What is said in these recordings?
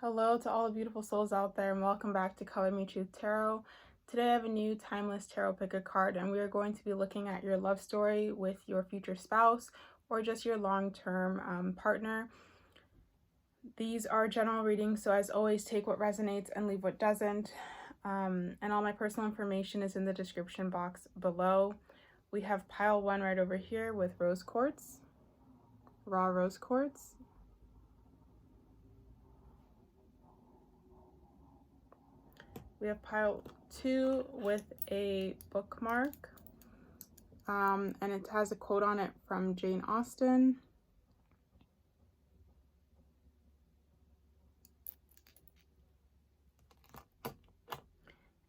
Hello to all the beautiful souls out there, and welcome back to Color Me Truth Tarot. Today I have a new timeless tarot pick a card, and we are going to be looking at your love story with your future spouse or just your long-term partner. These are general readings, so as always, take what resonates and leave what doesn't. And all my personal information is in the description box below. We have pile 1 right over here with rose quartz, raw rose quartz. We have pile 2 with a bookmark, and it has a quote on it from Jane Austen.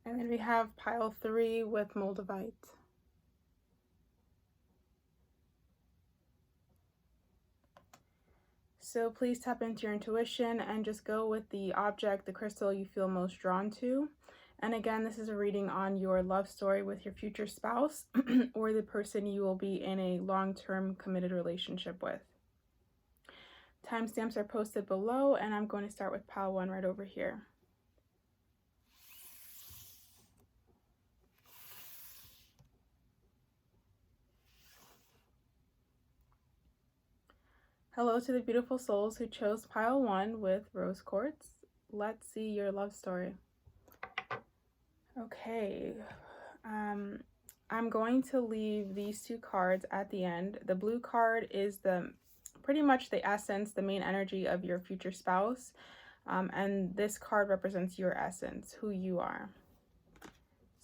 And then we have pile 3 with moldavite. So please tap into your intuition and just go with the object, the crystal you feel most drawn to. And again, this is a reading on your love story with your future spouse or the person you will be in a long-term committed relationship with. Timestamps are posted below, and I'm going to start with pile 1 right over here. Hello to the beautiful souls who chose pile 1 with rose quartz. Let's see your love story. Okay, I'm going to leave these 2 cards at the end. The blue card is pretty much the essence, the main energy of your future spouse. And this card represents your essence, who you are.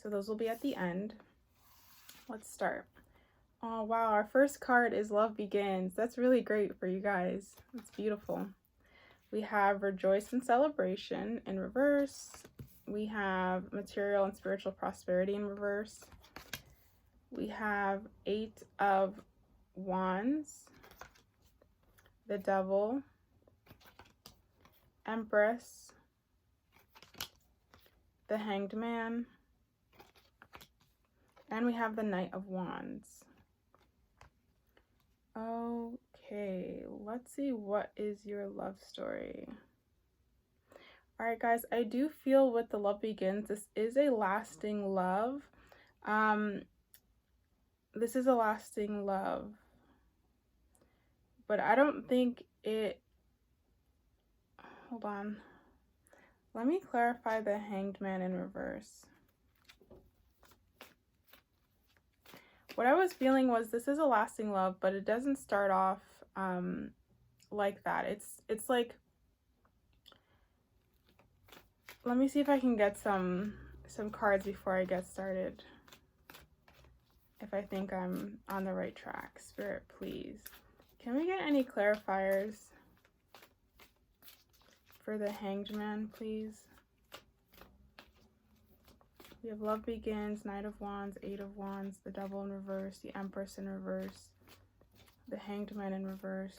So those will be at the end. Let's start. Oh, wow, our first card is Love Begins. That's really great for you guys. It's beautiful. We have Rejoice and Celebration in reverse. We have Material and Spiritual Prosperity in reverse. We have 8 of Wands, the Devil, Empress, the Hanged Man, and we have the Knight of Wands. Okay, let's see, what is your love story? All right, guys, I do feel with the Love Begins, this is a lasting love. This is a lasting love, but I don't think it, hold on. Let me clarify the Hanged Man in reverse. What I was feeling was this is a lasting love, but it doesn't start off like that. It's like, let me see if I can get some cards before I get started. If I think I'm on the right track. Spirit, please. Can we get any clarifiers for the Hanged Man, please? We have Love Begins, Knight of Wands, 8 of Wands, the Devil in reverse, the Empress in reverse, the Hanged Man in reverse.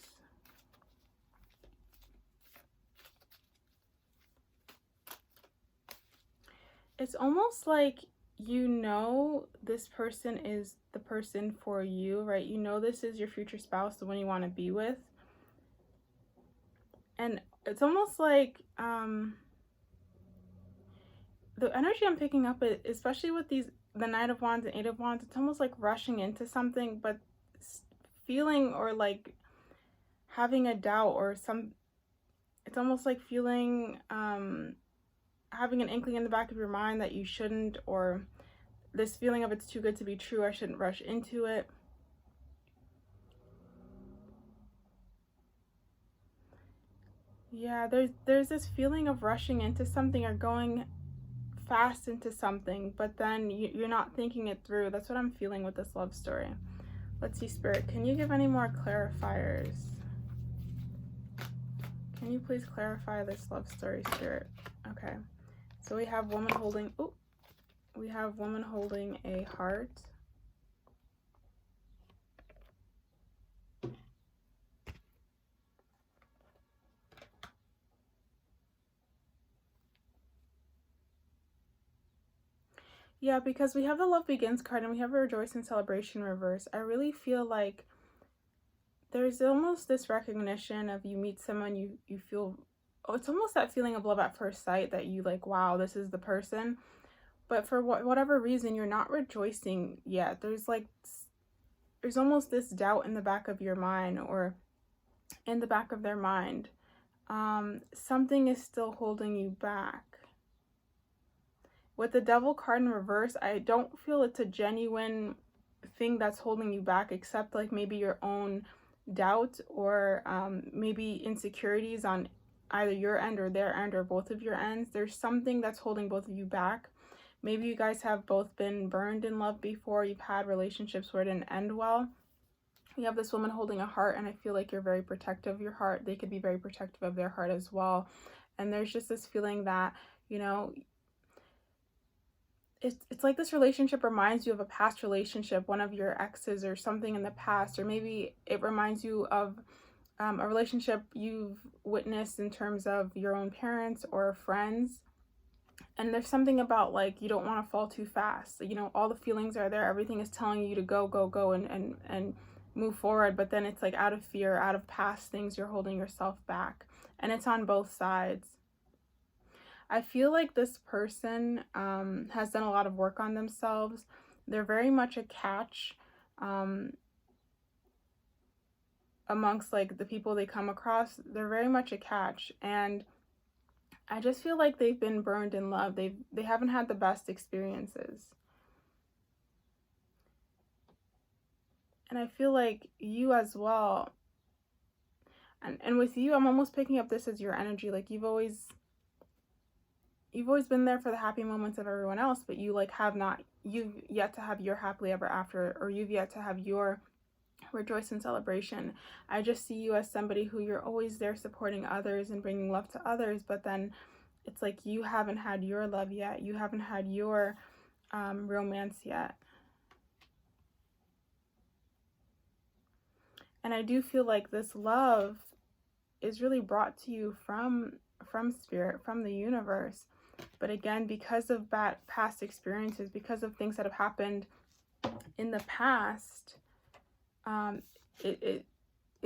It's almost like you know this person is the person for you, right? You know this is your future spouse, the one you want to be with. And it's almost like the energy I'm picking up, especially with the Knight of Wands and 8 of Wands, it's almost like rushing into something, but feeling or like having a doubt or it's almost like feeling, having an inkling in the back of your mind that you shouldn't, or this feeling of it's too good to be true, I shouldn't rush into it. Yeah, there's this feeling of rushing into something or going fast into something, but then you're not thinking it through. That's what I'm feeling with this love story. Let's see, Spirit, can you give any more clarifiers? Can you please clarify this love story, Spirit? Okay, so we have woman holding, we have woman holding a heart. Yeah, because we have the Love Begins card and we have a Rejoice and Celebration reverse. I really feel like there's almost this recognition of you meet someone, you feel it's almost that feeling of love at first sight that you like, wow, this is the person. But for whatever reason, you're not rejoicing yet. There's almost this doubt in the back of your mind, or in the back of their mind. Something is still holding you back. With the Devil card in reverse, I don't feel it's a genuine thing that's holding you back, except like maybe your own doubt, or maybe insecurities on either your end or their end, or both of your ends. There's something that's holding both of you back. Maybe you guys have both been burned in love before. You've had relationships where it didn't end well. You have this woman holding a heart, and I feel like you're very protective of your heart. They could be very protective of their heart as well. And there's just this feeling that, you know, it's like this relationship reminds you of a past relationship, one of your exes or something in the past, or maybe it reminds you of a relationship you've witnessed in terms of your own parents or friends. And there's something about like, you don't want to fall too fast. You know, all the feelings are there. Everything is telling you to go, go, go, and move forward. But then it's like out of fear, out of past things, you're holding yourself back. And it's on both sides. I feel like this person has done a lot of work on themselves. They're very much a catch amongst like the people they come across. They're very much a catch, and I just feel like they've been burned in love. They haven't had the best experiences. And I feel like you as well. And with you, I'm almost picking up this as your energy. Like you've always been there for the happy moments of everyone else, but you like you've yet to have your happily ever after, or you've yet to have your rejoice and celebration. I just see you as somebody who you're always there supporting others and bringing love to others, but then it's like you haven't had your love yet. You haven't had your romance yet. And I do feel like this love is really brought to you from spirit, from the universe. But again, because of bad past experiences, because of things that have happened in the past, it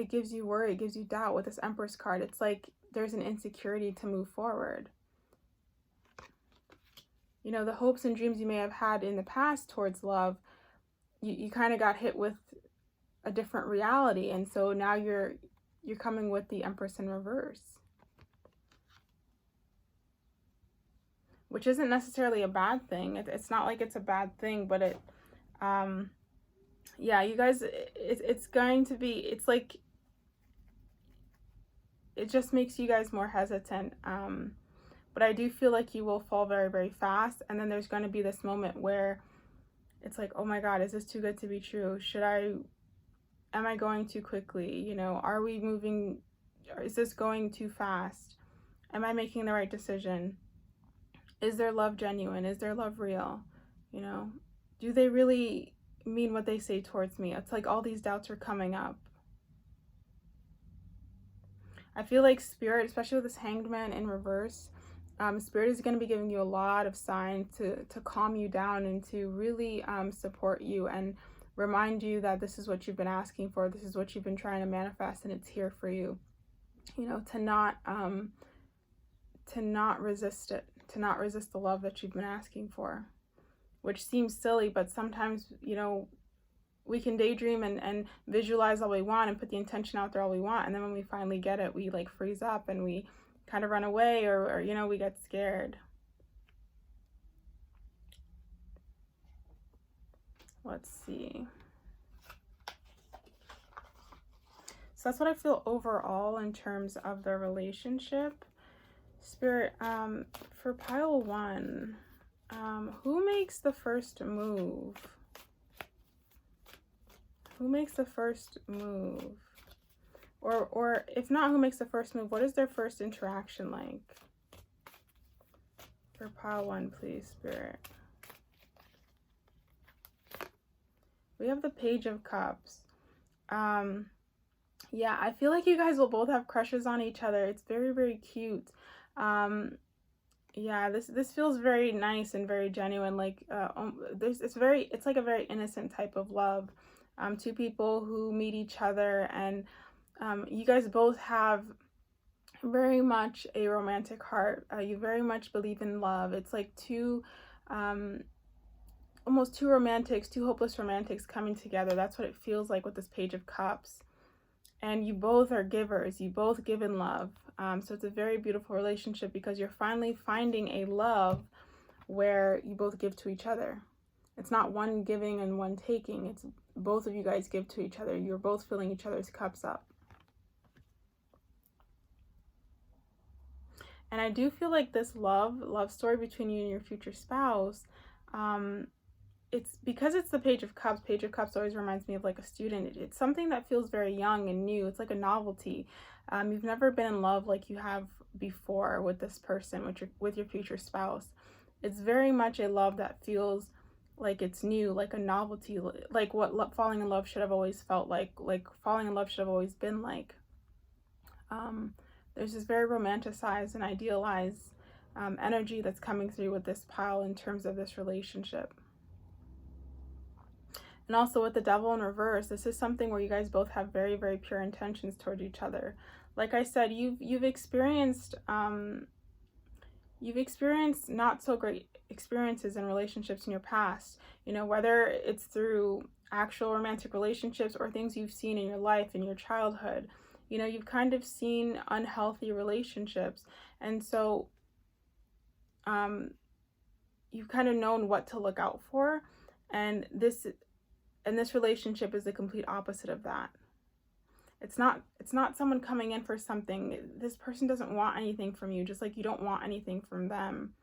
gives you worry, it gives you doubt with this Empress card. It's like there's an insecurity to move forward. You know, the hopes and dreams you may have had in the past towards love, you kind of got hit with a different reality, and so now you're coming with the Empress in reverse, which isn't necessarily a bad thing. It's not like it's a bad thing, but it yeah, you guys, it's going to be, it's like it just makes you guys more hesitant, but I do feel like you will fall very, very fast, and then there's going to be this moment where it's like, oh my god, is this too good to be true? Am I going too quickly? You know, are we moving, is this going too fast? Am I making the right decision? Is their love genuine? Is their love real? You know, do they really mean what they say towards me? It's like all these doubts are coming up. I feel like Spirit, especially with this Hanged Man in reverse, Spirit is going to be giving you a lot of signs to calm you down and to really support you and remind you that this is what you've been asking for, this is what you've been trying to manifest, and it's here for you. You know, to not resist it, to not resist the love that you've been asking for, which seems silly, but sometimes, you know, we can daydream and visualize all we want and put the intention out there all we want, and then when we finally get it, we like freeze up and we kind of run away, or you know, we get scared. Let's see. So that's what I feel overall in terms of the relationship. Spirit, for pile 1, who makes the first move? Who makes the first move? Or if not who makes the first move, what is their first interaction like? For pile 1, please, Spirit. We have the Page of Cups. Yeah, I feel like you guys will both have crushes on each other. It's very, very cute. Yeah, this feels very nice and very genuine. Like it's like a very innocent type of love. Two people who meet each other, and you guys both have very much a romantic heart. You very much believe in love. It's like almost two romantics, two hopeless romantics coming together. That's what it feels like with this Page of Cups. And you both are givers. You both give in love. So it's a very beautiful relationship because you're finally finding a love where you both give to each other. It's not one giving and one taking. It's both of you guys give to each other. You're both filling each other's cups up. And I do feel like this love story between you and your future spouse, it's because it's the Page of Cups. Page of Cups always reminds me of like a student. It's something that feels very young and new. It's like a novelty. You've never been in love like you have before with this person, with your future spouse. It's very much a love that feels like it's new, like a novelty, like what falling in love should have always felt like falling in love should have always been like. There's this very romanticized and idealized energy that's coming through with this pile in terms of this relationship. And also with the Devil in reverse, this is something where you guys both have very, very pure intentions toward each other. Like I said, you've experienced not so great experiences in relationships in your past, you know, whether it's through actual romantic relationships or things you've seen in your life, in your childhood. You know, you've kind of seen unhealthy relationships, and so you've kind of known what to look out for, and this relationship is the complete opposite of that. It's not someone coming in for something. This person doesn't want anything from you, just like you don't want anything from them.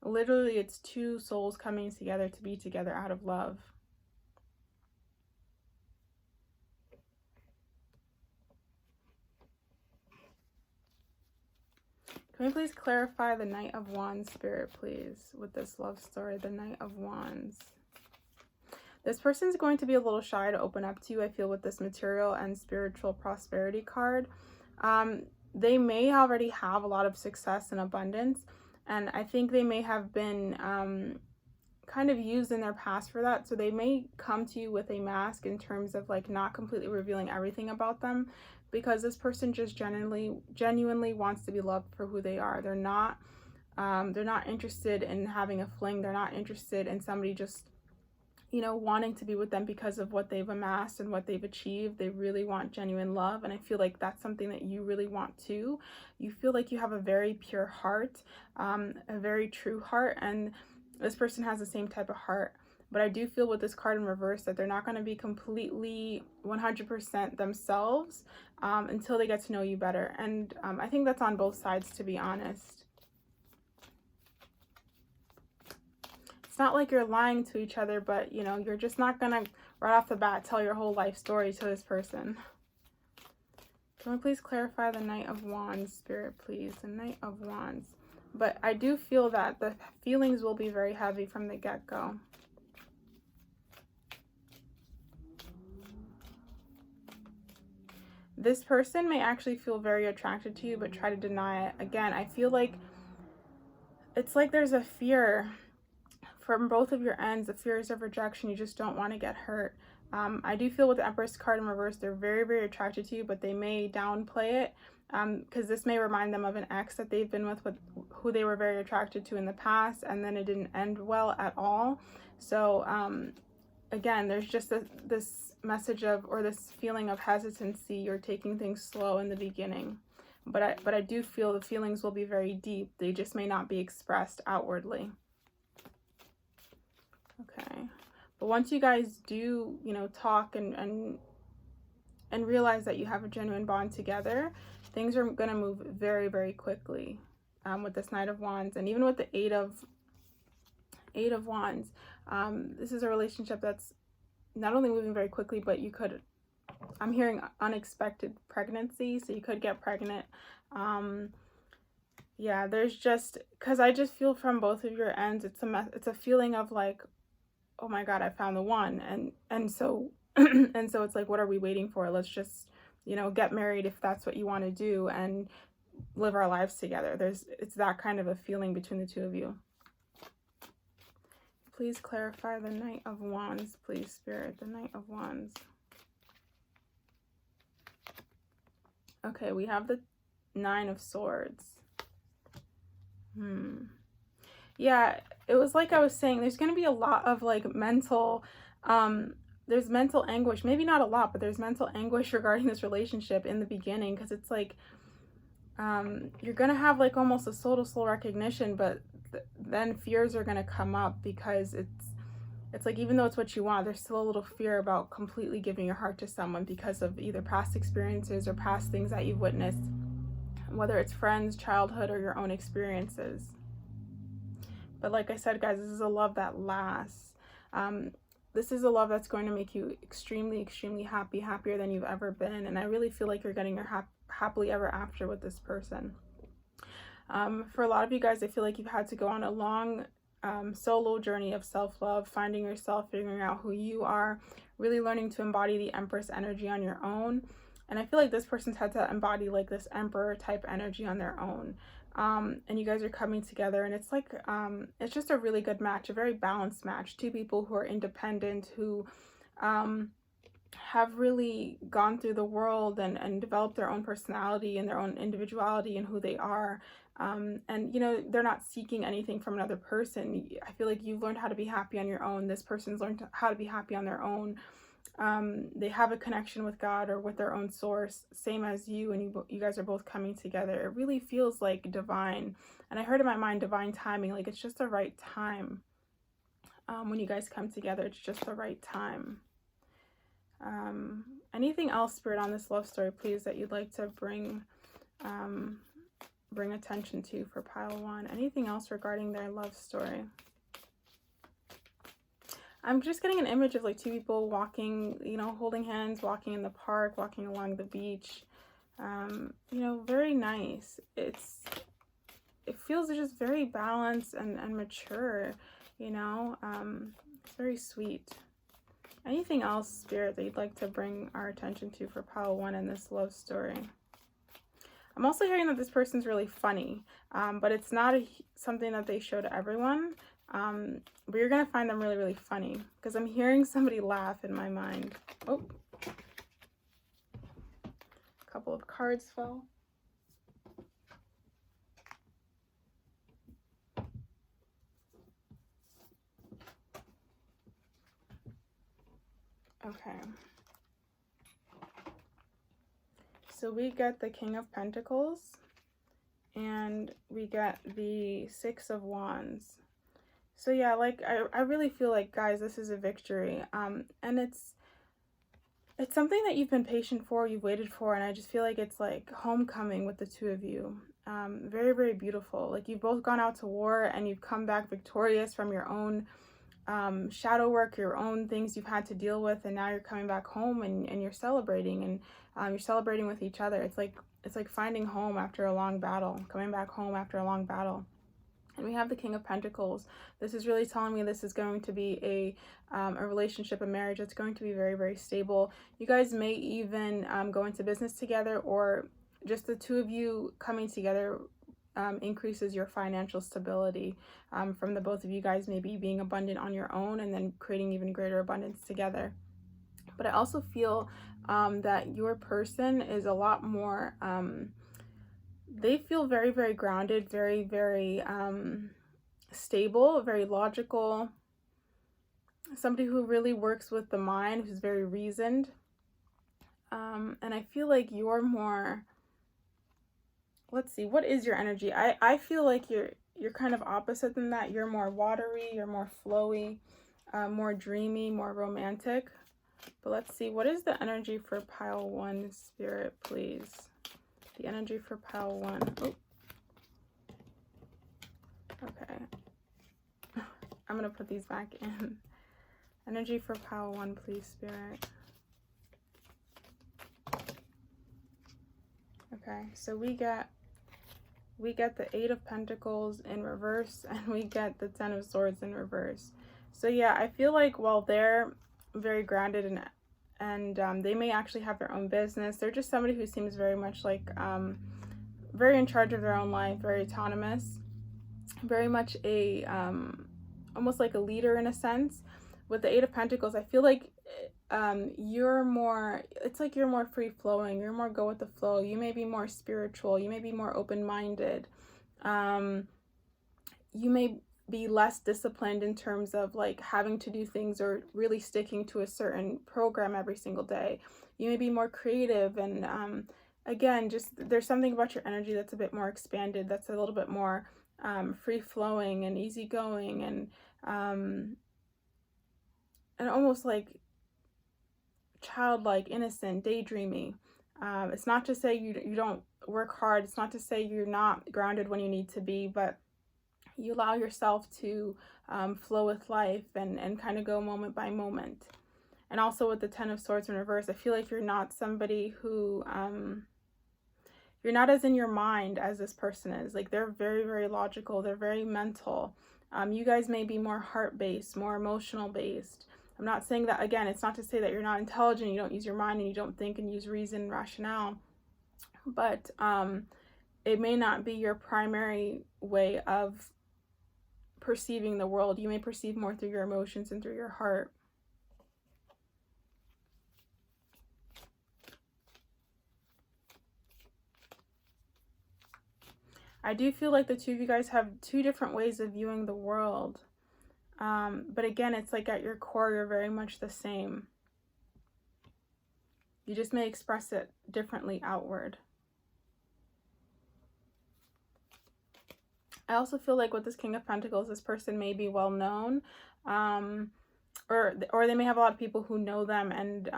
Literally, it's two souls coming together to be together out of love. Can we please clarify the Knight of Wands, Spirit, please, with this love story, the Knight of Wands? This person's going to be a little shy to open up to you, I feel, with this material and spiritual prosperity card. They may already have a lot of success and abundance, and I think they may have been kind of used in their past for that. So they may come to you with a mask in terms of like not completely revealing everything about them, because this person just genuinely wants to be loved for who they are. They're not interested in having a fling. They're not interested in somebody just, you know, wanting to be with them because of what they've amassed and what they've achieved. They really want genuine love, and I feel like that's something that you really want too. You feel like you have a very pure heart, a very true heart, and this person has the same type of heart. But I do feel with this card in reverse that they're not going to be completely 100% themselves until they get to know you better. And I think that's on both sides, to be honest. It's not like you're lying to each other, but, you know, you're just not going to right off the bat tell your whole life story to this person. Can we please clarify the Knight of Wands, Spirit, please? The Knight of Wands. But I do feel that the feelings will be very heavy from the get-go. This person may actually feel very attracted to you, but try to deny it. Again, I feel like it's like there's a fear from both of your ends, the fears of rejection. You just don't want to get hurt. I do feel with the Empress card in reverse, they're very, very attracted to you, but they may downplay it because this may remind them of an ex that they've been with who they were very attracted to in the past, and then it didn't end well at all. So again, there's just this message of, or this feeling of hesitancy. You're taking things slow in the beginning, but I do feel the feelings will be very deep. They just may not be expressed outwardly. Okay, but once you guys do, you know, talk and realize that you have a genuine bond together, things are going to move very, very quickly with this Knight of Wands, and even with the Eight of Wands. This is a relationship that's not only moving very quickly, but you could, I'm hearing unexpected pregnancy, so you could get pregnant. Yeah, there's just, because I just feel from both of your ends, it's a feeling of like, oh my God, I found the one, and so and so it's like, what are we waiting for? Let's just, you know, get married if that's what you want to do and live our lives together. It's that kind of a feeling between the two of you. Please clarify the Knight of Wands, please, Spirit, the Knight of Wands. Okay, we have the Nine of Swords. Yeah, it was like I was saying, there's going to be a lot of like mental, there's mental anguish, maybe not a lot, but there's mental anguish regarding this relationship in the beginning, because it's like, you're going to have like almost a soul to soul recognition, but then fears are going to come up, because it's like, even though it's what you want, there's still a little fear about completely giving your heart to someone because of either past experiences or past things that you've witnessed, whether it's friends, childhood, or your own experiences. But like I said, guys, this is a love that lasts. This is a love that's going to make you extremely, extremely happy, happier than you've ever been. And I really feel like you're getting your happily ever after with this person. For a lot of you guys, I feel like you've had to go on a long solo journey of self-love, finding yourself, figuring out who you are, really learning to embody the Empress energy on your own. And I feel like this person's had to embody like this Emperor type energy on their own. And you guys are coming together, and it's like, it's just a really good match, a very balanced match. Two people who are independent, who have really gone through the world and developed their own personality and their own individuality and who they are. And, you know, they're not seeking anything from another person. I feel like you've learned how to be happy on your own. This person's learned how to be happy on their own. They have a connection with God or with their own source, same as you, and you guys are both coming together. It really feels like divine. And I heard in my mind divine timing, like it's just the right time. When you guys come together, it's just the right time. Anything else, Spirit, on this love story, please, that you'd like to bring attention to for pile 1? Anything else regarding their love story? I'm just getting an image of like two people walking, you know, holding hands, walking in the park, walking along the beach. You know, very nice. It feels just very balanced and mature, you know. It's very sweet. Anything else, Spirit, that you'd like to bring our attention to for pile 1 in this love story? I'm also hearing that this person's really funny, but it's not something that they show to everyone. But you're gonna find them really, really funny, because I'm hearing somebody laugh in my mind. Oh, a couple of cards fell. Okay. So we get the King of Pentacles, and we get the Six of Wands. So yeah, like I really feel like, guys, this is a victory. And it's something that you've been patient for, you've waited for, and I just feel like it's like homecoming with the two of you. Very, very beautiful. Like you've both gone out to war and you've come back victorious from your own shadow work, your own things you've had to deal with, and now you're coming back home and you're celebrating, and you're celebrating with each other. It's like finding home after a long battle, coming back home after a long battle. And we have the King of Pentacles. This is really telling me this is going to be a relationship, a marriage that's going to be very, very stable. You guys may even go into business together, or just the two of you coming together increases your financial stability from the both of you guys maybe being abundant on your own and then creating even greater abundance together. But I also feel that your person is a lot more... they feel very, very grounded, very, very stable, very logical. Somebody who really works with the mind, who's very reasoned. And I feel like you're more... Let's see, what is your energy? I feel like you're kind of opposite than that. You're more watery, you're more flowy, more dreamy, more romantic. But let's see, what is the energy for pile 1, Spirit, please? The energy for pile 1. Oh. Okay. I'm going to put these back in. Energy for pile 1, please, Spirit. Okay, so we get the 8 of Pentacles in reverse, and we get the 10 of Swords in reverse. So yeah, I feel like while they're very grounded and they may actually have their own business, they're just somebody who seems very much like very in charge of their own life, very autonomous, very much a almost like a leader in a sense. With the 8 of Pentacles, I feel like you're more, it's like you're more free flowing, you're more go with the flow, you may be more spiritual, you may be more open-minded, you may be less disciplined in terms of like having to do things or really sticking to a certain program every single day. You may be more creative, and again, just there's something about your energy that's a bit more expanded, that's a little bit more free flowing and easygoing, and almost like childlike, innocent, daydreamy. It's not to say you don't work hard. It's not to say you're not grounded when you need to be, but you allow yourself to flow with life and kind of go moment by moment. And also with the Ten of Swords in reverse, I feel like you're not somebody who, you're not as in your mind as this person is. Like, they're very, very logical. They're very mental. You guys may be more heart-based, more emotional-based. I'm not saying that, again, it's not to say that you're not intelligent, you don't use your mind, and you don't think and use reason and rationale. But it may not be your primary way of perceiving the world. You may perceive more through your emotions and through your heart. I do feel like the two of you guys have two different ways of viewing the world. But again, it's like at your core, you're very much the same. You just may express it differently outward. I also feel like with this King of Pentacles, this person may be well known, or they may have a lot of people who know them and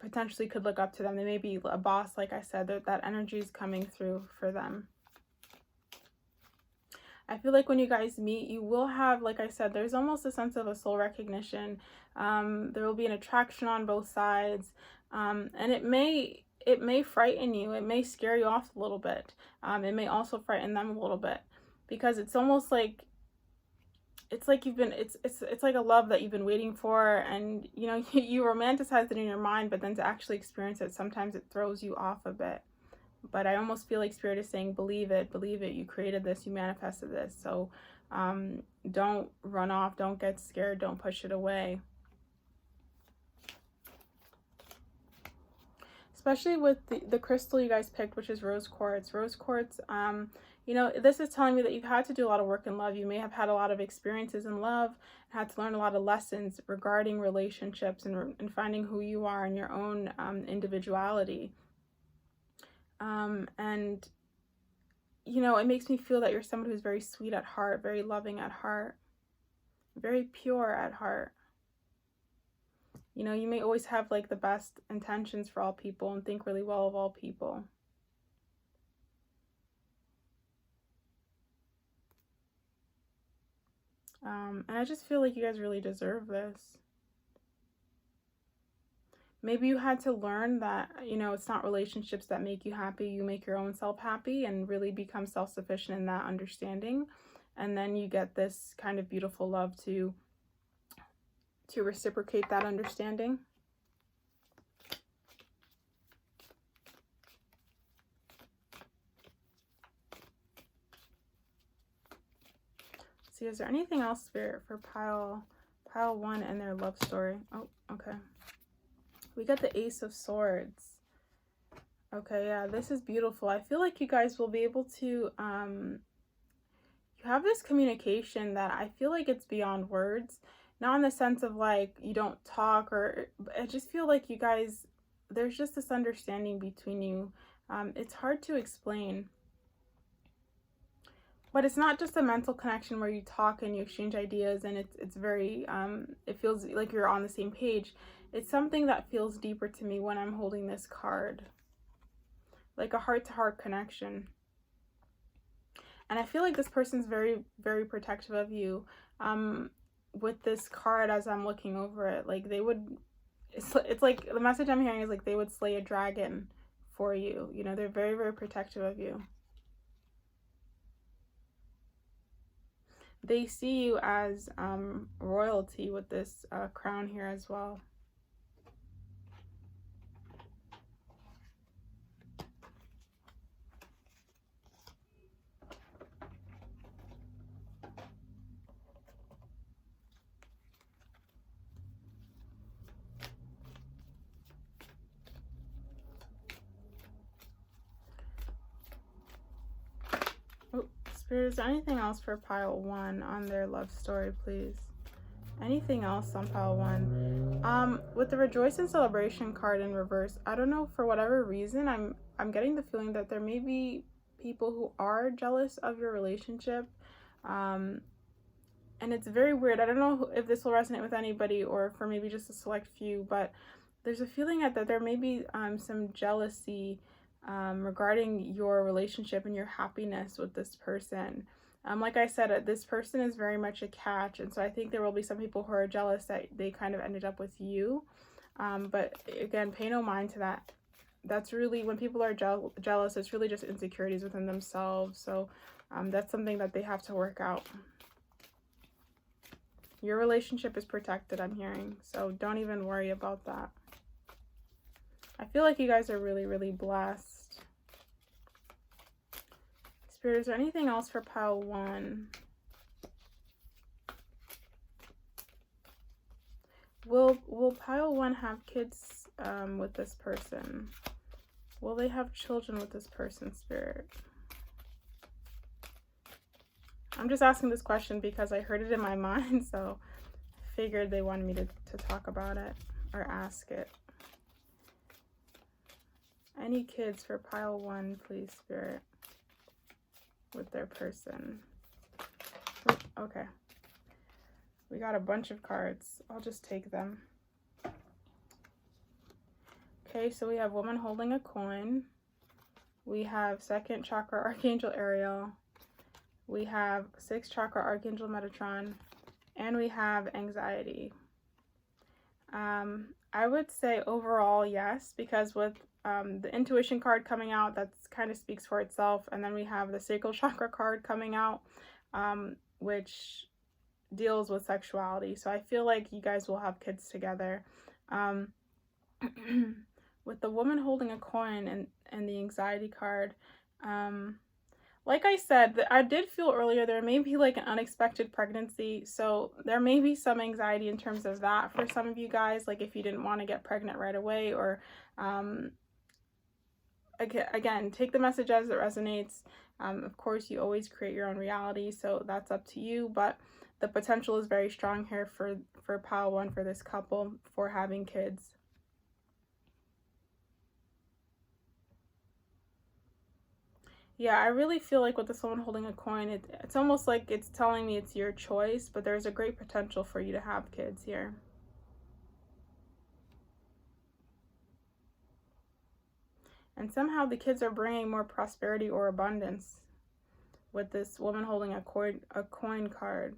potentially could look up to them. They may be a boss, like I said, that energy is coming through for them. I feel like when you guys meet, you will have, like I said, there's almost a sense of a soul recognition. There will be an attraction on both sides, and it may frighten you. It may scare you off a little bit. It may also frighten them a little bit, because it's almost like it's like it's like a love that you've been waiting for, and you know, you romanticize it in your mind, but then to actually experience it, sometimes it throws you off a bit. But I almost feel like Spirit is saying, believe it, you created this, you manifested this. So don't run off, don't get scared, don't push it away. Especially with the crystal you guys picked, which is rose quartz. Rose quartz, you know, this is telling me that you've had to do a lot of work in love. You may have had a lot of experiences in love, had to learn a lot of lessons regarding relationships and finding who you are and your own individuality. And, you know, it makes me feel that you're someone who's very sweet at heart, very loving at heart, very pure at heart. You know, you may always have like the best intentions for all people and think really well of all people. And I just feel like you guys really deserve this. Maybe you had to learn that, you know, it's not relationships that make you happy. You make your own self happy and really become self-sufficient in that understanding. And then you get this kind of beautiful love to reciprocate that understanding. See, is there anything else, Spirit, for pile 1 and their love story? Oh, okay. We got the Ace of Swords. Okay, yeah, this is beautiful. I feel like you guys will be able to, you have this communication that I feel like it's beyond words. Not in the sense of like you don't talk, or I just feel like you guys, there's just this understanding between you. It's hard to explain. But it's not just a mental connection where you talk and you exchange ideas and it's very, it feels like you're on the same page. It's something that feels deeper to me when I'm holding this card. Like a heart-to-heart connection. And I feel like this person's very, very protective of you. With this card, as I'm looking over it, like they would, it's like the message I'm hearing is like they would slay a dragon for you. You know, they're very, very protective of you. They see you as royalty with this crown here as well. Spirit, is there anything else for pile 1 on their love story, please? Anything else on pile 1? With the Rejoice and Celebration card in reverse, I don't know, for whatever reason, I'm getting the feeling that there may be people who are jealous of your relationship. And it's very weird. I don't know if this will resonate with anybody or for maybe just a select few, but there's a feeling that there may be some jealousy regarding your relationship and your happiness with this person. Like I said, this person is very much a catch, and so I think there will be some people who are jealous that they kind of ended up with you. But again, pay no mind to that. That's really, when people are jealous, it's really just insecurities within themselves. So that's something that they have to work out. Your relationship is protected, I'm hearing, so don't even worry about that. I feel like you guys are really, really blessed. Spirit, is there anything else for pile 1? Will pile 1 have kids with this person? Will they have children with this person, Spirit? I'm just asking this question because I heard it in my mind, so I figured they wanted me to talk about it or ask it. Any kids for pile 1, please, Spirit, with their person? Okay. We got a bunch of cards. I'll just take them. Okay, so we have woman holding a coin. We have 2nd chakra Archangel Ariel. We have 6th chakra Archangel Metatron. And we have anxiety. I would say overall, yes, because with the intuition card coming out, that kind of speaks for itself. And then we have the sacral chakra card coming out, which deals with sexuality. So I feel like you guys will have kids together. With the woman holding a coin and the anxiety card, like I said, I did feel earlier there may be like an unexpected pregnancy. So there may be some anxiety in terms of that for some of you guys, like if you didn't want to get pregnant right away, or again, take the message as it resonates. Of course, you always create your own reality, so that's up to you, but the potential is very strong here for pile 1 for this couple for having kids. Yeah, I really feel like with this woman holding a coin, it's almost like it's telling me it's your choice, but there's a great potential for you to have kids here. And somehow the kids are bringing more prosperity or abundance with this woman holding a coin card.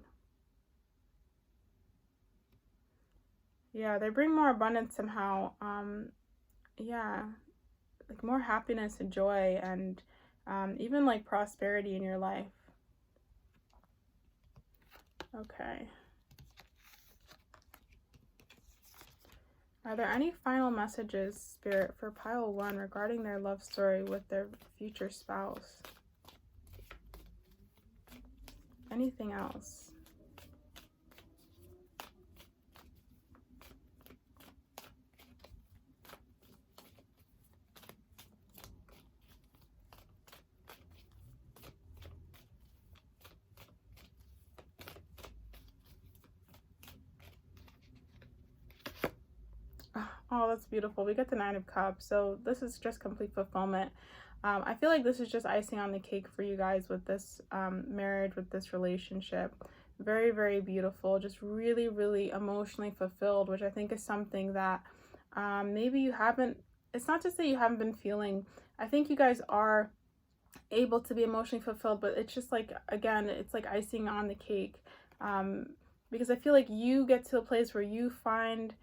Yeah, they bring more abundance somehow. Yeah, like more happiness and joy, and even like prosperity in your life. Okay. Are there any final messages, Spirit, for pile 1 regarding their love story with their future spouse? Anything else? Oh, that's beautiful. We get the 9 of Cups. So this is just complete fulfillment. I feel like this is just icing on the cake for you guys with this marriage, with this relationship. Very, very beautiful. Just really, really emotionally fulfilled, which I think is something that maybe you haven't, it's not to say you haven't been feeling. I think you guys are able to be emotionally fulfilled, but it's just like, again, it's like icing on the cake. Because I feel like you get to a place where you find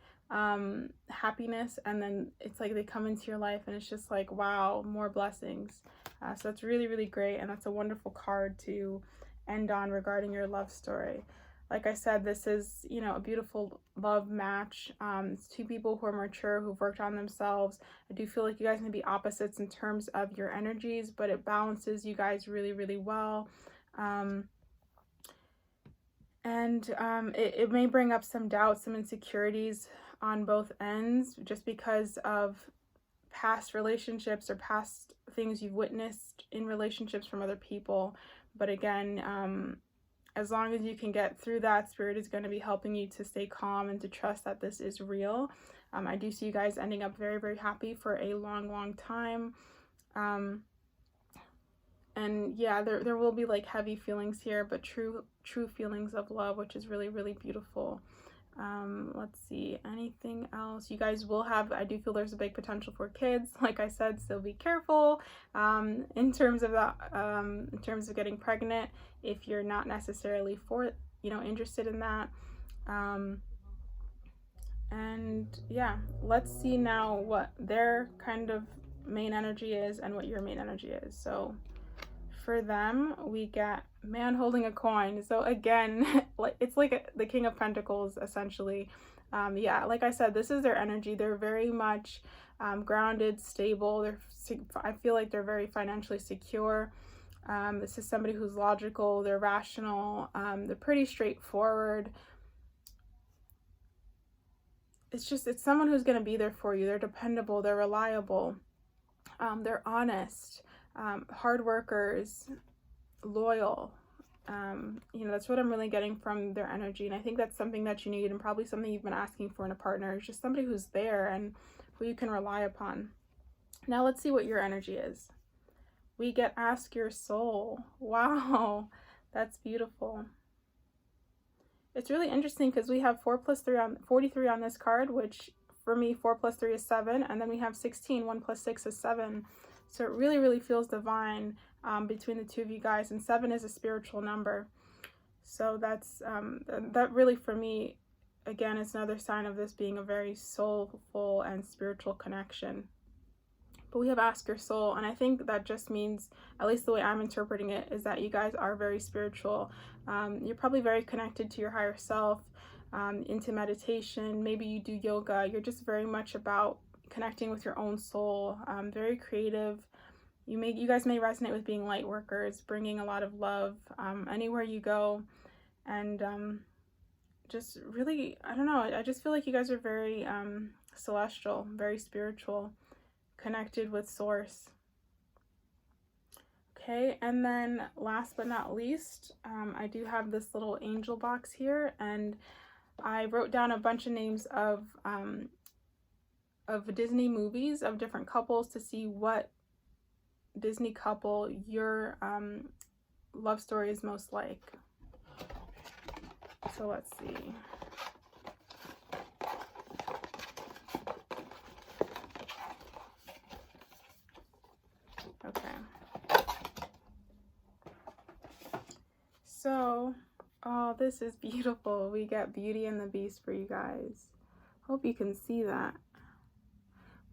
happiness, and then it's like they come into your life and it's just like, wow, more blessings. So it's really, really great, and that's a wonderful card to end on regarding your love story. Like I said, this is, you know, a beautiful love match. It's 2 people who are mature, who've worked on themselves. I do feel like you guys may be opposites in terms of your energies, but it balances you guys really, really well. It may bring up some doubts, some insecurities on both ends, just because of past relationships or past things you've witnessed in relationships from other people. But again, as long as you can get through that, Spirit is going to be helping you to stay calm and to trust that this is real. I do see you guys ending up very, very happy for a long, long time. And yeah, there will be like heavy feelings here, but true feelings of love, which is really, really beautiful. Let's see, anything else? You guys will have, I do feel there's a big potential for kids. Like I said, still be careful in terms of that, in terms of getting pregnant, if you're not necessarily interested in that. And yeah, let's see now what their kind of main energy is and what your main energy is. So for them, we get man holding a coin. So again, it's like the King of Pentacles, essentially. Yeah, like I said, this is their energy. They're very much grounded, stable. I feel like they're very financially secure. This is somebody who's logical. They're rational. They're pretty straightforward. It's someone who's going to be there for you. They're dependable. They're reliable. They're honest. Hard workers, loyal. That's what I'm really getting from their energy. And I think that's something that you need, and probably something you've been asking for in a partner, is just somebody who's there and who you can rely upon. Now let's see what your energy is. We get ask your soul. Wow, that's beautiful. It's really interesting because we have 4 plus 3 on 43 on this card, which for me, 4 plus 3 is 7. And then we have 16, 1 plus 6 is 7. So it really, really feels divine between the two of you guys. And 7 is a spiritual number. So that really, for me, again, it's another sign of this being a very soulful and spiritual connection. But we have ask your soul, and I think that just means, at least the way I'm interpreting it, is that you guys are very spiritual. You're probably very connected to your higher self, into meditation. Maybe you do yoga. You're just very much about connecting with your own soul. Very creative. You guys may resonate with being light workers, bringing a lot of love anywhere you go, and just really, I don't know, I just feel like you guys are very celestial, very spiritual, connected with source. Okay, and then last but not least, I do have this little angel box here, and I wrote down a bunch of names of Disney movies of different couples to see what Disney couple your love story is most like. So let's see. Okay. So, oh, this is beautiful. We got Beauty and the Beast for you guys. Hope you can see that.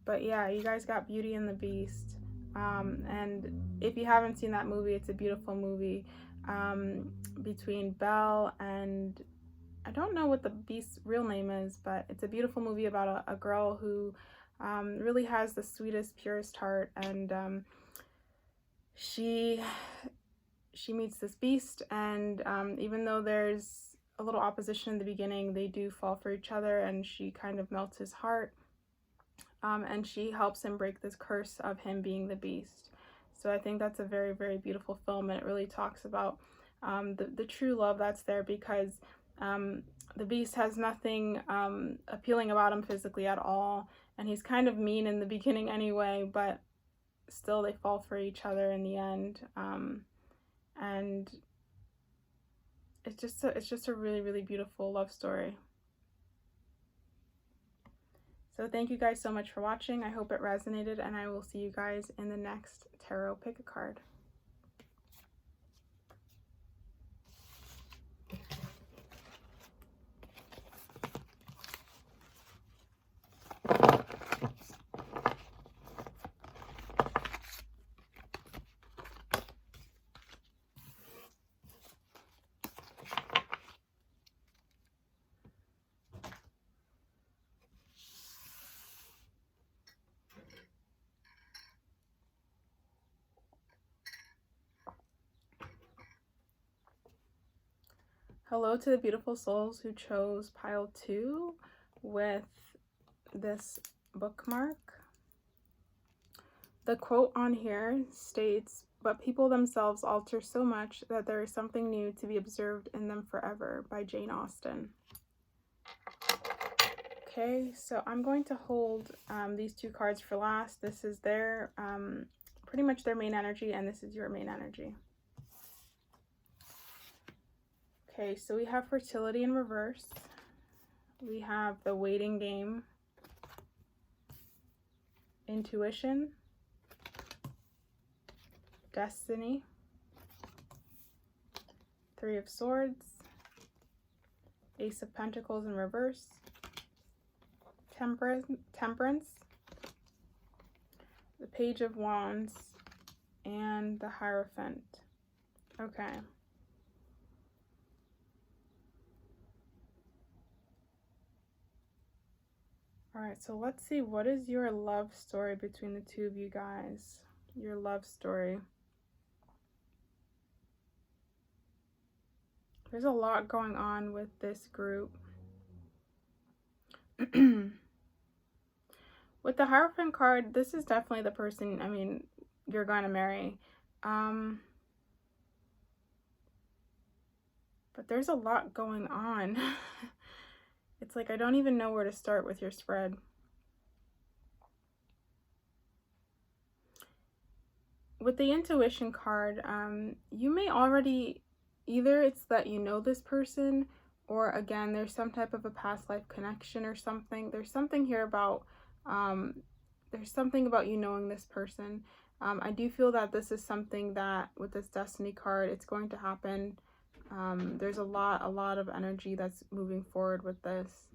But yeah, you guys got Beauty and the Beast. And if you haven't seen that movie, it's a beautiful movie between Belle and, I don't know what the Beast's real name is, but it's a beautiful movie about a girl who really has the sweetest, purest heart, and she meets this beast, and even though there's a little opposition in the beginning, they do fall for each other, and she kind of melts his heart, and she helps him break this curse of him being the beast. So I think that's a very, very beautiful film, and it really talks about the true love that's there, because the beast has nothing appealing about him physically at all, and he's kind of mean in the beginning anyway, but still they fall for each other in the end. And it's just a really, really beautiful love story. So thank you guys so much for watching. I hope it resonated, and I will see you guys in the next tarot pick a card. Hello to the beautiful souls who chose pile 2 with this bookmark. The quote on here states, "But people themselves alter so much that there is something new to be observed in them forever," by Jane Austen. Okay, so I'm going to hold these two cards for last. This is their, pretty much their main energy, and this is your main energy. Okay, so we have fertility in reverse. We have the waiting game, intuition, destiny, Three of Swords, Ace of Pentacles in reverse, temperance, the Page of Wands, and the Hierophant. Okay. All right, so let's see, what is your love story between the two of you guys? Your love story. There's a lot going on with this group. With the Hierophant card, this is definitely the person, I mean, you're going to marry. But there's a lot going on. It's like I don't even know where to start with your spread. With the intuition card, you may already, either it's that you know this person, or again, there's some type of a past life connection or something. There's something here about, there's something about you knowing this person. I do feel that this is something that with this Destiny card, it's going to happen. There's a lot of energy that's moving forward with this.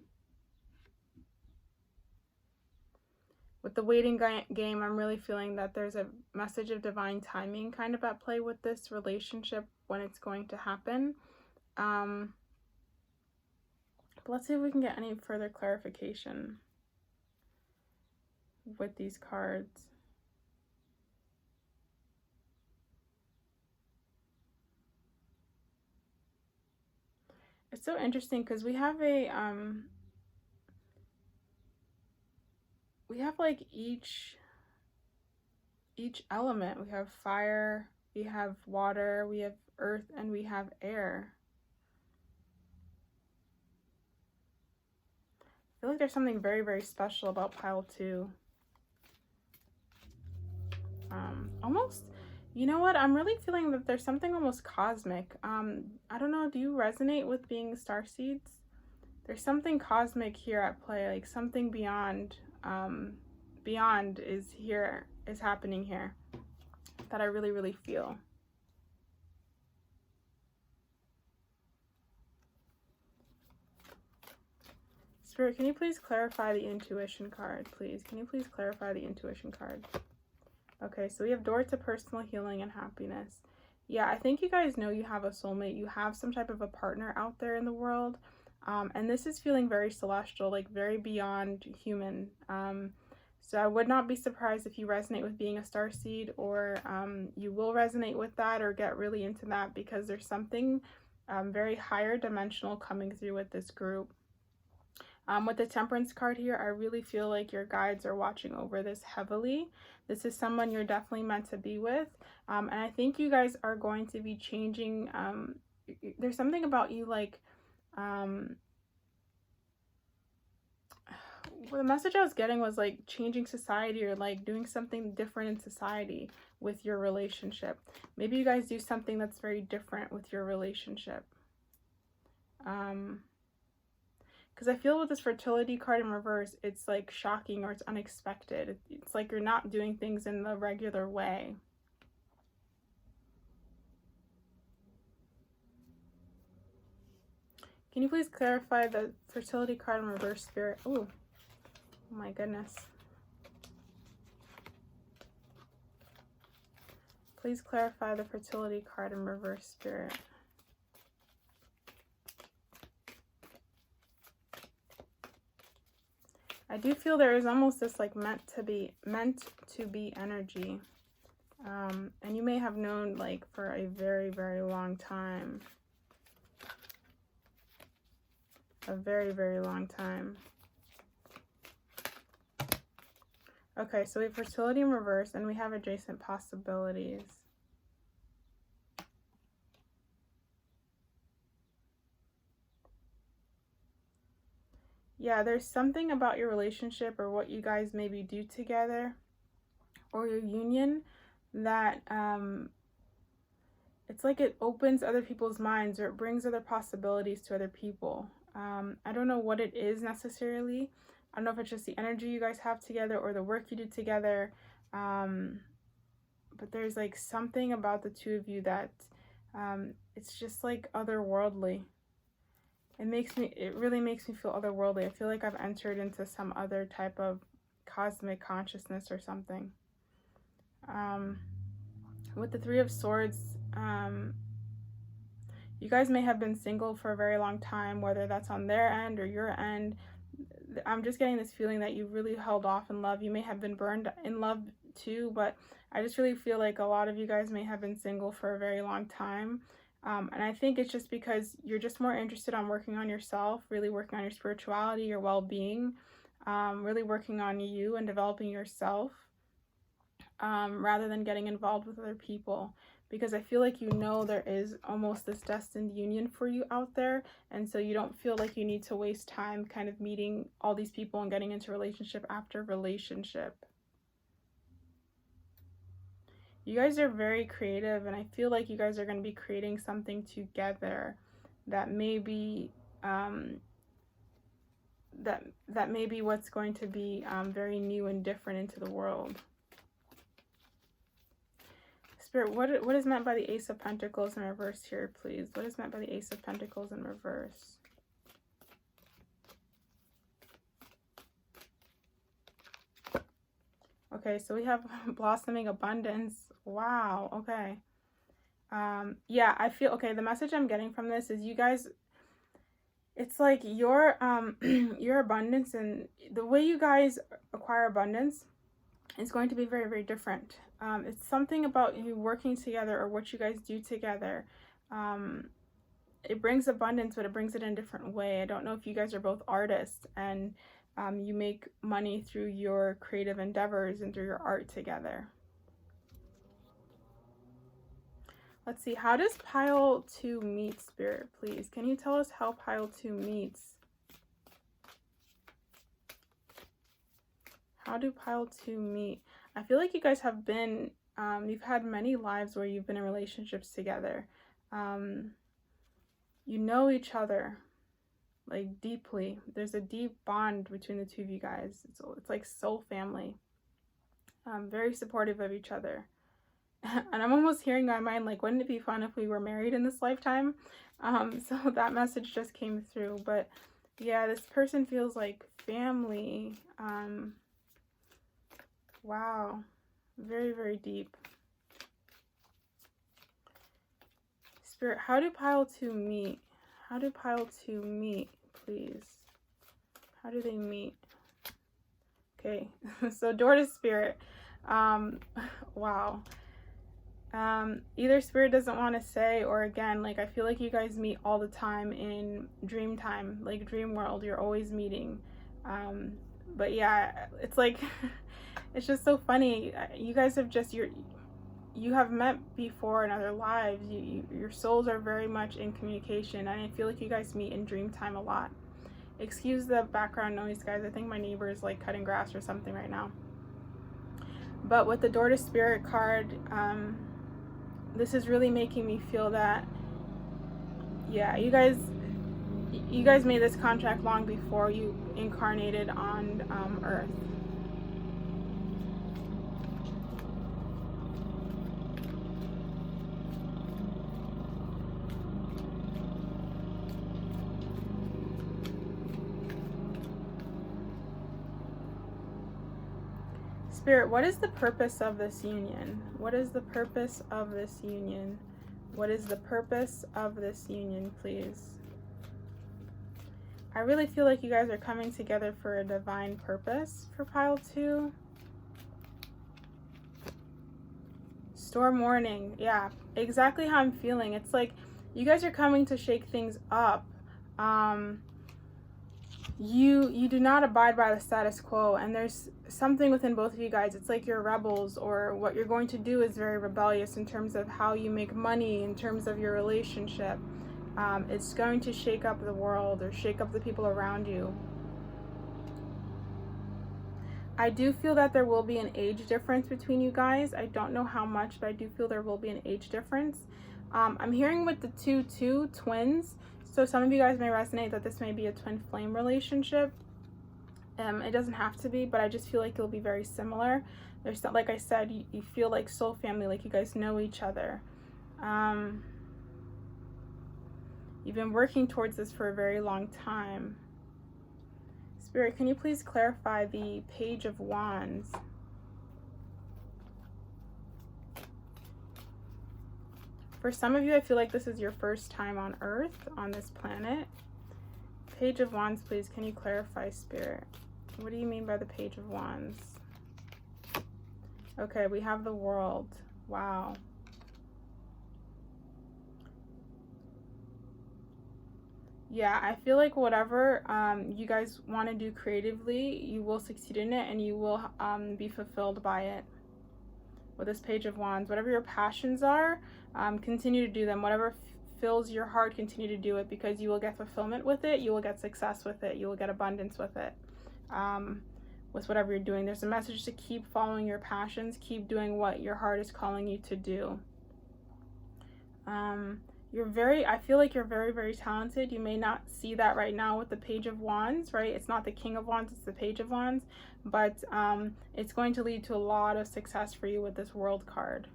With the waiting game, I'm really feeling that there's a message of divine timing kind of at play with this relationship when it's going to happen. But let's see if we can get any further clarification with these cards. It's so interesting because we have a we have like each element. We have fire, we have water, we have earth, and we have air. I feel like there's something very, very special about pile 2. Almost, you know what? I'm really feeling that there's something almost cosmic. I don't know, do you resonate with being starseeds? There's something cosmic here at play, like something beyond, beyond is happening here that I really, really feel. Spirit, can you please clarify the intuition card, please? Can you please clarify the intuition card? Okay, so we have door to personal healing and happiness. Yeah, I think you guys know you have a soulmate. You have some type of a partner out there in the world. And this is feeling very celestial, like very beyond human. So I would not be surprised if you resonate with being a starseed, or you will resonate with that or get really into that, because there's something very higher dimensional coming through with this group. With the Temperance card here, I really feel like your guides are watching over this heavily. This is someone you're definitely meant to be with. And I think you guys are going to be changing. There's something about you, like, well, the message I was getting was like changing society, or like doing something different in society with your relationship. Maybe you guys do something that's very different with your relationship. Because I feel with this fertility card in reverse, it's like shocking or it's unexpected. It's like you're not doing things in the regular way. Can you please clarify the fertility card in reverse, Spirit? Oh my goodness. Please clarify the fertility card in reverse, Spirit. I do feel there is almost this like meant to be energy. And you may have known like for a very, very long time. A very, very long time. Okay, so we have fertility in reverse, and we have adjacent possibilities. Yeah, there's something about your relationship or what you guys maybe do together or your union that it's like it opens other people's minds, or it brings other possibilities to other people. I don't know what it is necessarily. I don't know if it's just the energy you guys have together or the work you do together. But there's like something about the two of you that it's just like otherworldly. It really makes me feel otherworldly. I feel like I've entered into some other type of cosmic consciousness or something. With the Three of Swords, you guys may have been single for a very long time, whether that's on their end or your end. I'm just getting this feeling that you really held off in love. You may have been burned in love too, but I just really feel like a lot of you guys may have been single for a very long time. And I think it's just because you're just more interested on working on yourself, really working on your spirituality, your well-being, really working on you and developing yourself, rather than getting involved with other people. Because I feel like there is almost this destined union for you out there, and so you don't feel like you need to waste time kind of meeting all these people and getting into relationship after relationship. You guys are very creative, and I feel like you guys are going to be creating something together that may be that may be what's going to be very new and different into the world. Spirit, what is meant by the Ace of Pentacles in reverse here, please? What is meant by the Ace of Pentacles in reverse? Okay, so we have blossoming abundance. Wow, okay. Yeah, I feel, okay, the message I'm getting from this is you guys, it's like your your abundance and the way you guys acquire abundance is going to be very, very different. It's something about you working together or what you guys do together. It brings abundance, but it brings it in a different way. I don't know if you guys are both artists and you make money through your creative endeavors and through your art together. Let's see, how does pile 2 meet, Spirit, please? Can you tell us how pile 2 meets? How do pile 2 meet? I feel like you guys have been, you've had many lives where you've been in relationships together. You know each other, like, deeply. There's a deep bond between the two of you guys. It's like soul family. Very supportive of each other. And I'm almost hearing in my mind, like, wouldn't it be fun if we were married in this lifetime? So that message just came through. But yeah, this person feels like family. Wow. Very, very deep. Spirit, how do pile 2 meet? How do pile 2 meet, please? How do they meet? Okay, so door to Spirit. Wow. Either Spirit doesn't want to say, or again, like, I feel like you guys meet all the time in dream time, like dream world. You're always meeting. But yeah, it's like it's just so funny. You guys have just you have met before in other lives. Your souls are very much in communication, and I feel like you guys meet in dream time a lot. Excuse the background noise, guys. I think my neighbor is like cutting grass or something right now. But with the door to Spirit card, this is really making me feel that, yeah, you guys made this contract long before you incarnated on Earth. Spirit, what is the purpose of this union? What is the purpose of this union? What is the purpose of this union, please? I really feel like you guys are coming together for a divine purpose for pile 2. Storm warning. Yeah, exactly how I'm feeling. It's like you guys are coming to shake things up. you do not abide by the status quo, and there's something within both of you guys. It's like you're rebels, or what you're going to do is very rebellious in terms of how you make money, in terms of your relationship. It's going to shake up the world or shake up the people around you. I do feel that there will be an age difference between you guys. I don't know how much, but I do feel there will be an age difference. I'm hearing with the 2 twins. So some of you guys may resonate that this may be a twin flame relationship. It doesn't have to be, but I just feel like it'll be very similar. There's, like I said, you feel like soul family, like you guys know each other. You've been working towards this for a very long time. Spirit, can you please clarify the Page of Wands? For some of you, I feel like this is your first time on Earth, on this planet. Page of Wands, please, can you clarify, Spirit? What do you mean by the Page of Wands? Okay, we have the World. Wow. Yeah, I feel like whatever you guys want to do creatively, you will succeed in it, and you will be fulfilled by it. With this Page of Wands, whatever your passions are, continue to do them. Whatever fills your heart, continue to do it, because you will get fulfillment with it. You will get success with it. You will get abundance with it. With whatever you're doing, there's a message to keep following your passions. Keep doing what your heart is calling you to do. I feel like you're very, very talented. You may not see that right now with the Page of Wands, right? It's not the King of Wands, it's the Page of Wands, but it's going to lead to a lot of success for you with this World card.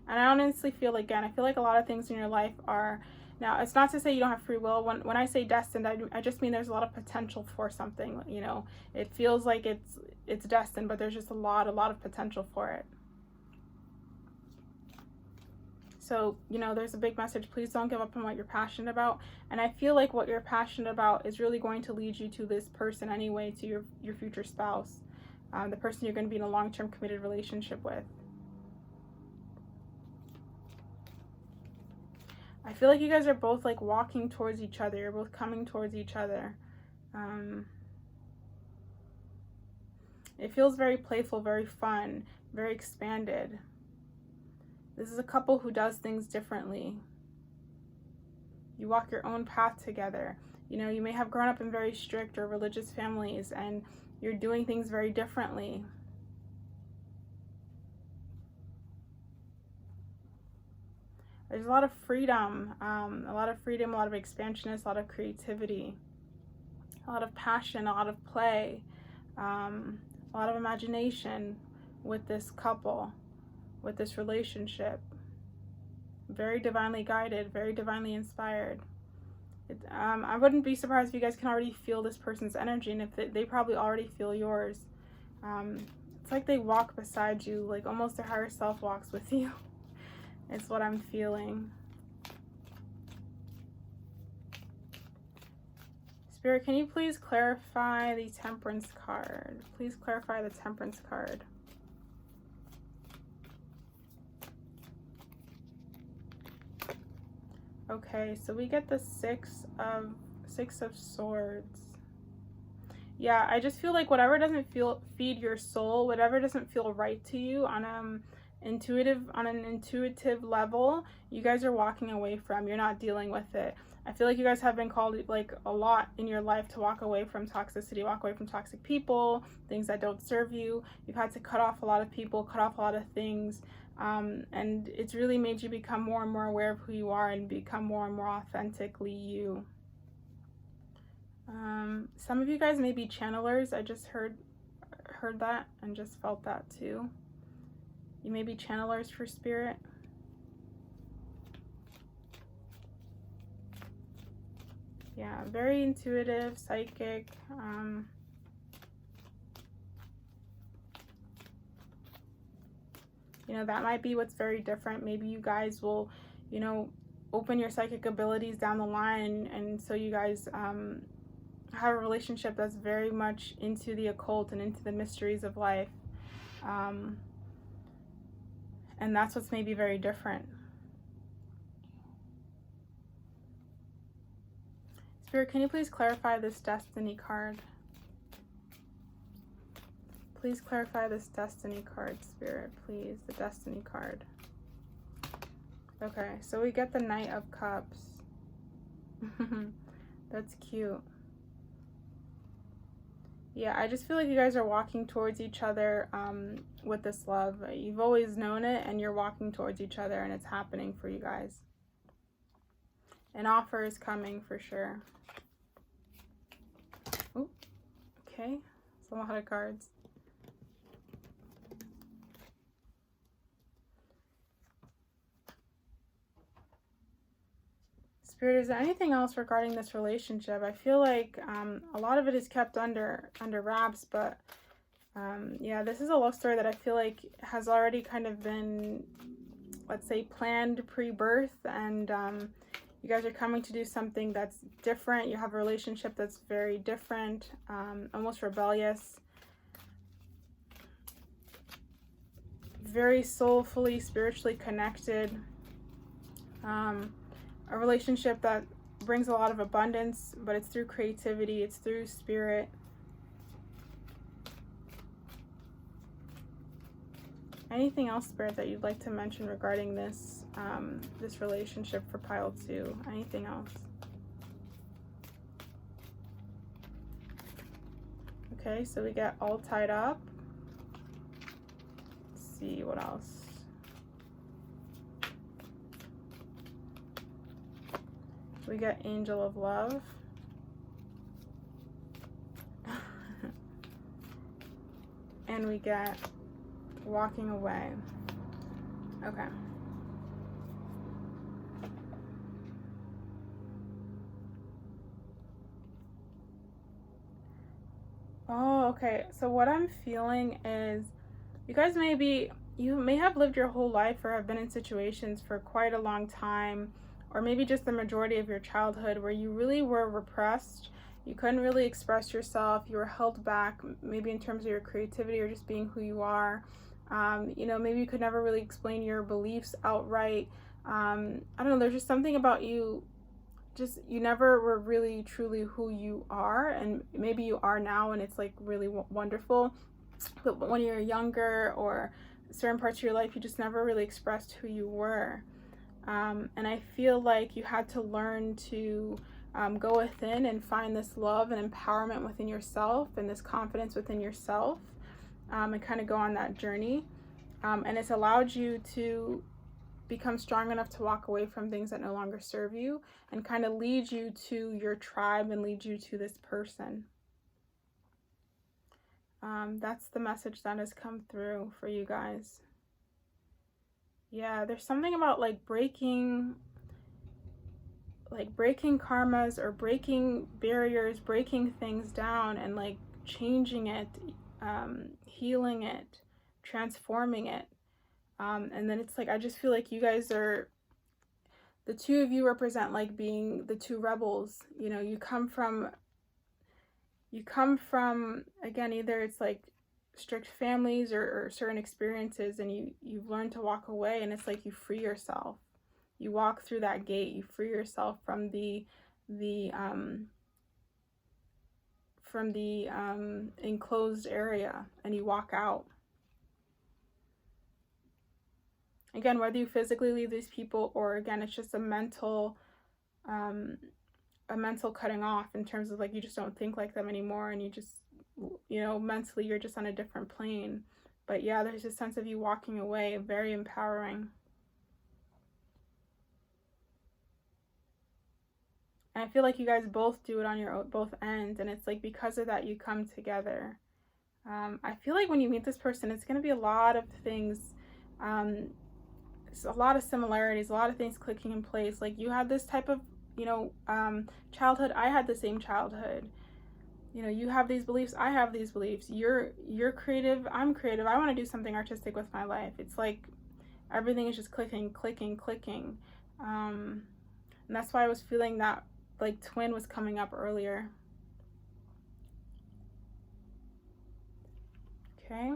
And I honestly feel, again, I feel like a lot of things in your life are, now it's not to say you don't have free will. When I say destined, I just mean there's a lot of potential for something, you know. It feels like it's destined, but there's just a lot of potential for it. So, you know, there's a big message. Please don't give up on what you're passionate about. And I feel like what you're passionate about is really going to lead you to this person anyway, to your future spouse, the person you're going to be in a long-term committed relationship with. I feel like you guys are both like walking towards each other. You're both coming towards each other. It feels very playful, very fun, very expanded. This is a couple who does things differently. You walk your own path together. You know, you may have grown up in very strict or religious families, and you're doing things very differently. There's a lot of freedom, a lot of expansionness, a lot of creativity, a lot of passion, a lot of play, a lot of imagination with this couple, with this relationship. Very divinely guided, very divinely inspired. I wouldn't be surprised if you guys can already feel this person's energy, and if they probably already feel yours. It's like they walk beside you, like almost their higher self walks with you. It's what I'm feeling. Spirit, can you please clarify the Temperance card? Please clarify the Temperance card. Okay, so we get the Six of Swords. Yeah, I just feel like whatever doesn't feed your soul, whatever doesn't feel right to you on an intuitive level, you guys are walking away from. You're not dealing with it. I feel like you guys have been called like a lot in your life to walk away from toxicity, walk away from toxic people, things that don't serve you. You've had to cut off a lot of people, cut off a lot of things. And it's really made you become more and more aware of who you are and become more and more authentically you. Some of you guys may be channelers. I just heard that and just felt that too. You may be channelers for spirit. Yeah, very intuitive, psychic. You know, that might be what's very different. Maybe you guys will, you know, open your psychic abilities down the line, and so you guys have a relationship that's very much into the occult and into the mysteries of life. And that's what's maybe very different. Spirit, can you please clarify this Destiny card? Please clarify this Destiny card, Spirit, please. The Destiny card. Okay, so we get the Knight of Cups. That's cute. Yeah, I just feel like you guys are walking towards each other with this love. You've always known it, and you're walking towards each other, and it's happening for you guys. An offer is coming for sure. Ooh, okay. That's a lot of cards. Spirit, is there anything else regarding this relationship? I feel like a lot of it is kept under wraps, but yeah, this is a love story that I feel like has already kind of been, let's say, planned pre-birth, and you guys are coming to do something that's different. You have a relationship that's very different, almost rebellious, very soulfully, spiritually connected. A relationship that brings a lot of abundance, but it's through creativity, it's through spirit. Anything else, Spirit, that you'd like to mention regarding this this relationship for pile 2? Anything else? Okay, so we get all tied up. Let's see what else. We got Angel of Love. And we get Walking Away. Okay. Oh, okay. So what I'm feeling is you guys you may have lived your whole life or have been in situations for quite a long time, or maybe just the majority of your childhood, where you really were repressed. You couldn't really express yourself. You were held back, maybe in terms of your creativity or just being who you are. You know, maybe you could never really explain your beliefs outright. I don't know, there's just something about you, just you never were really truly who you are, and maybe you are now, and it's like really wonderful. But when you're younger or certain parts of your life, you just never really expressed who you were. And I feel like you had to learn to go within and find this love and empowerment within yourself and this confidence within yourself, and kind of go on that journey. And it's allowed you to become strong enough to walk away from things that no longer serve you and kind of lead you to your tribe and lead you to this person. That's the message that has come through for you guys. Yeah, there's something about like breaking karmas or breaking barriers, breaking things down and like changing it, healing it, transforming it. And then it's like, I just feel like you guys are, the two of you represent like being the two rebels. You know, you come from, again, either it's like strict families or certain experiences, and you've learned to walk away, and it's like you free yourself. You walk through that gate, you free yourself from the enclosed area, and you walk out. Again, whether you physically leave these people, or again, it's just a mental cutting off, in terms of like you just don't think like them anymore, and you just, you know, mentally you're just on a different plane. But yeah, there's a sense of you walking away, very empowering. And I feel like you guys both do it on your both ends, and it's like because of that you come together. I feel like when you meet this person, it's going to be a lot of things, a lot of similarities, a lot of things clicking in place. Like you had this type of, you know, childhood. I had the same childhood. You know, you have these beliefs, I have these beliefs. You're creative, I'm creative. I want to do something artistic with my life. It's like everything is just clicking. And that's why I was feeling that like twin was coming up earlier. Okay.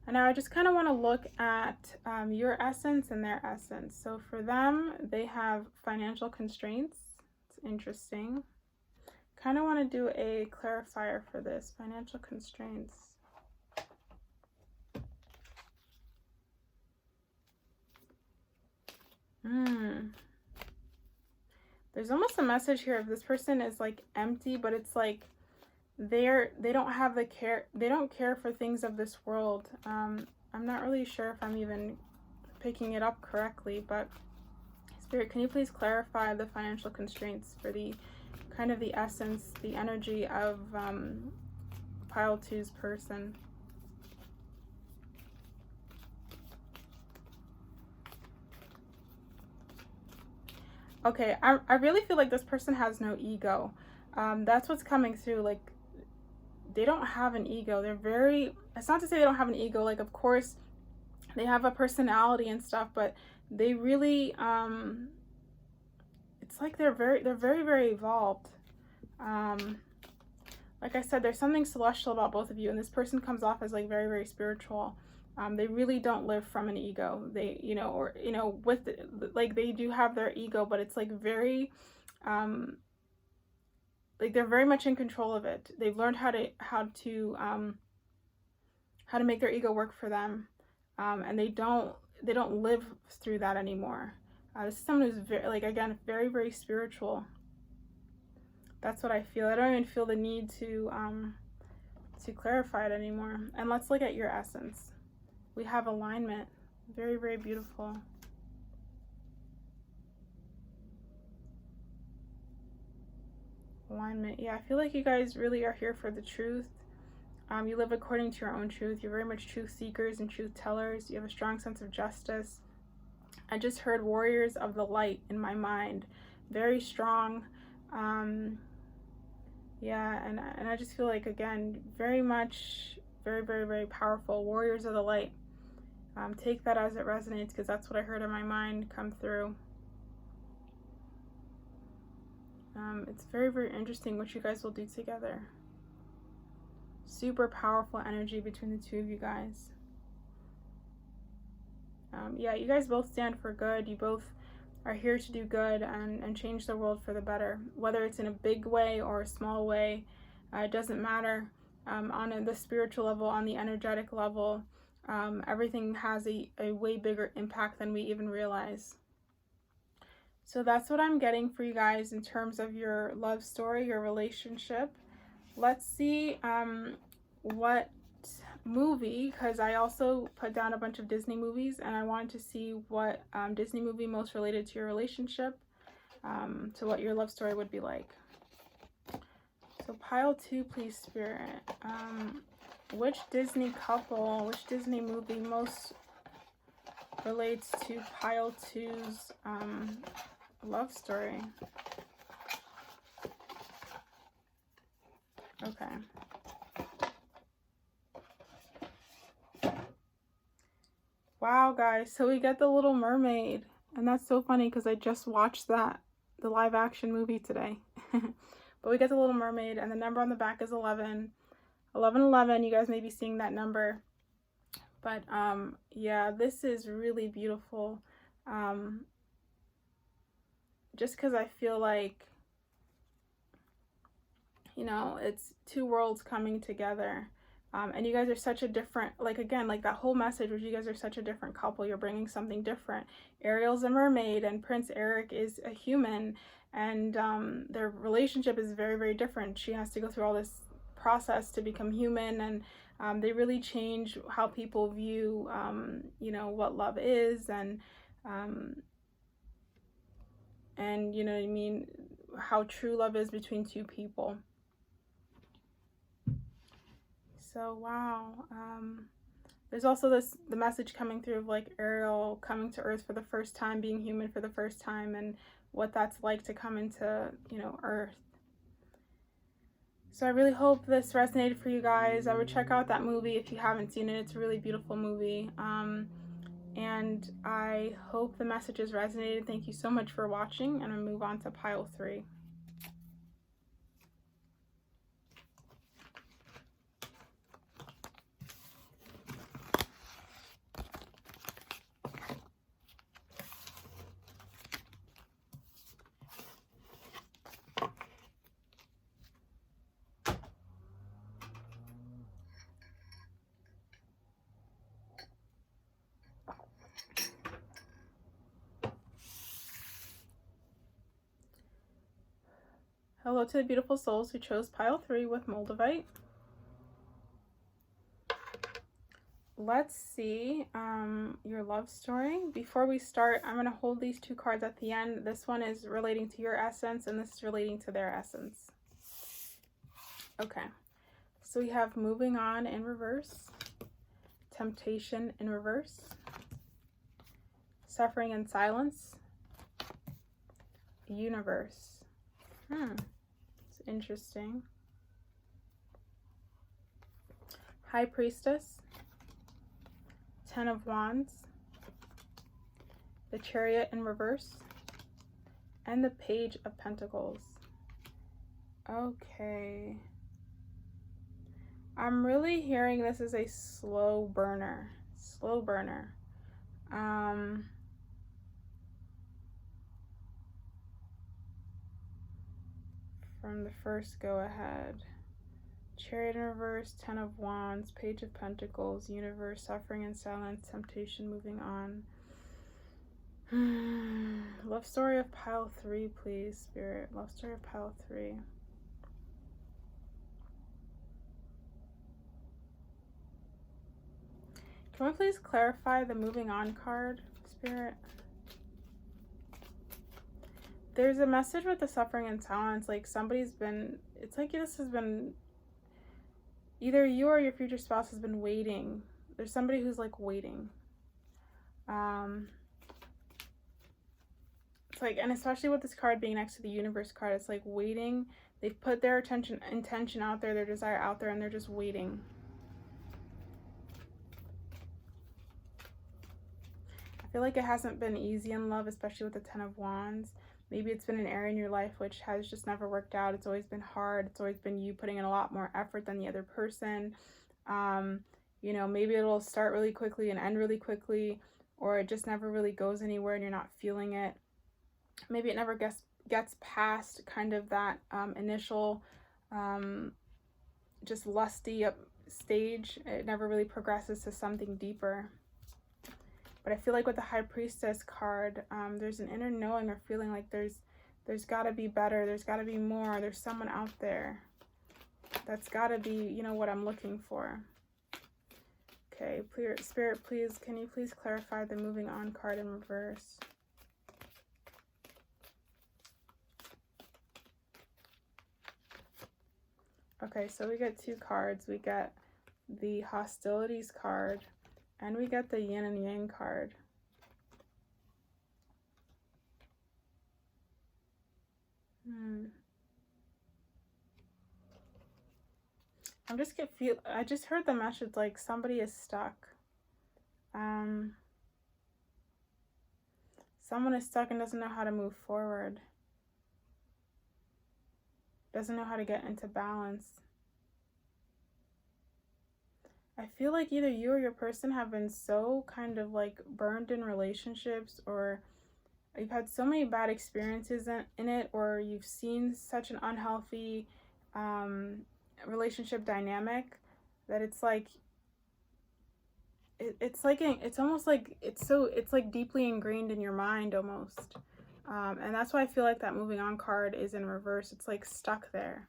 And now I just kind of want to look at your essence and their essence. So for them, they have financial constraints. It's interesting. Kind of want to do a clarifier for this. Financial constraints. There's almost a message here of this person is like empty, but it's like they don't have the care, they don't care for things of this world. I'm not really sure if I'm even picking it up correctly, but Spirit, can you please clarify the financial constraints for the kind of the essence, the energy of pile 2's person? Okay, I really feel like this person has no ego. That's what's coming through. Like, they don't have an ego. They're very, it's not to say they don't have an ego. Like, of course, they have a personality and stuff, but they really, it's like they're very, very evolved. Like I said, there's something celestial about both of you, and this person comes off as like very spiritual. They really don't live from an ego. They, you know, or, you know, with the, like, they do have their ego, but it's like very, like they're very much in control of it. They've learned how to make their ego work for them, and they don't live through that anymore. This is someone who's very, like, again, very spiritual. That's what I feel. I don't even feel the need to clarify it anymore. And let's look at your essence. We have alignment. Very beautiful. Alignment. Yeah, I feel like you guys really are here for the truth. You live according to your own truth. You're very much truth seekers and truth tellers. You have a strong sense of justice. I just heard warriors of the light in my mind. Very strong. Yeah, and I just feel like, again, very much, very powerful. Warriors of the light. Take that as it resonates, because that's what I heard in my mind come through. It's very interesting what you guys will do together. Super powerful energy between the two of you guys. Yeah, you guys both stand for good. You both are here to do good and change the world for the better. Whether it's in a big way or a small way, it doesn't matter. On the spiritual level, on the energetic level, everything has a way bigger impact than we even realize. So that's what I'm getting for you guys in terms of your love story, your relationship. Let's see what movie, because I also put down a bunch of Disney movies, and I wanted to see what Disney movie most related to your relationship, to what your love story would be like. So pile 2, please, Spirit. Which Disney couple, which Disney movie most relates to pile 2's love story? Okay. Wow, guys, so we get the Little Mermaid, and that's so funny because I just watched the live action movie today. But we get the Little Mermaid, and the number on the back is 11. 1111, you guys may be seeing that number. But yeah, this is really beautiful. Just because I feel like, you know, it's two worlds coming together. And you guys are such a different, like, again, like that whole message where you guys are such a different couple. You're bringing something different. Ariel's a mermaid and Prince Eric is a human. And their relationship is very different. She has to go through all this process to become human. And they really change how people view, you know, what love is. And you know what I mean? How true love is between two people. So wow, there's also the message coming through of like Ariel coming to Earth for the first time, being human for the first time, and what that's like to come into, you know, Earth. So I really hope this resonated for you guys. I would check out that movie if you haven't seen it. It's a really beautiful movie. And I hope the messages resonated. Thank you so much for watching, and I'll move on to pile 3. Hello to the beautiful souls who chose pile 3 with Moldavite. Let's see your love story. Before we start, I'm going to hold these 2 cards at the end. This one is relating to your essence, and this is relating to their essence. Okay, so we have moving on in reverse, temptation in reverse, suffering in silence, universe. It's interesting. High Priestess, 10 of Wands, the Chariot in reverse, and the Page of Pentacles. Okay. I'm really hearing this is a slow burner. Slow burner. From the first go ahead. Chariot in reverse, 10 of Wands, Page of Pentacles, universe, suffering and silence, temptation, moving on. Love story of pile 3, please, Spirit. Love story of pile 3. Can we please clarify the moving on card, Spirit? There's a message with the suffering and silence, like somebody's been, it's like this has been, either you or your future spouse has been waiting. There's somebody who's like waiting. It's like, and especially with this card being next to the universe card, it's like waiting. They've put their intention out there, their desire out there, and they're just waiting. I feel like it hasn't been easy in love, especially with the 10 of Wands. Maybe it's been an area in your life which has just never worked out. It's always been hard. It's always been you putting in a lot more effort than the other person. You know, maybe it'll start really quickly and end really quickly, or it just never really goes anywhere and you're not feeling it. Maybe it never gets past kind of that initial just lusty stage. It never really progresses to something deeper. But I feel like with the High Priestess card, there's an inner knowing or feeling like there's got to be better, there's got to be more, there's someone out there that's got to be, you know, what I'm looking for. Okay, Spirit, please, can you please clarify the moving on card in reverse? Okay, so we get 2 cards. We get the Hostilities card, and we get the Yin and Yang card. I just heard the message like somebody is stuck. Someone is stuck and doesn't know how to move forward. Doesn't know how to get into balance. I feel like either you or your person have been so kind of like burned in relationships, or you've had so many bad experiences in it, or you've seen such an unhealthy relationship dynamic that it's like it's almost like it's like deeply ingrained in your mind almost. And that's why I feel like that moving on card is in reverse. It's like stuck there.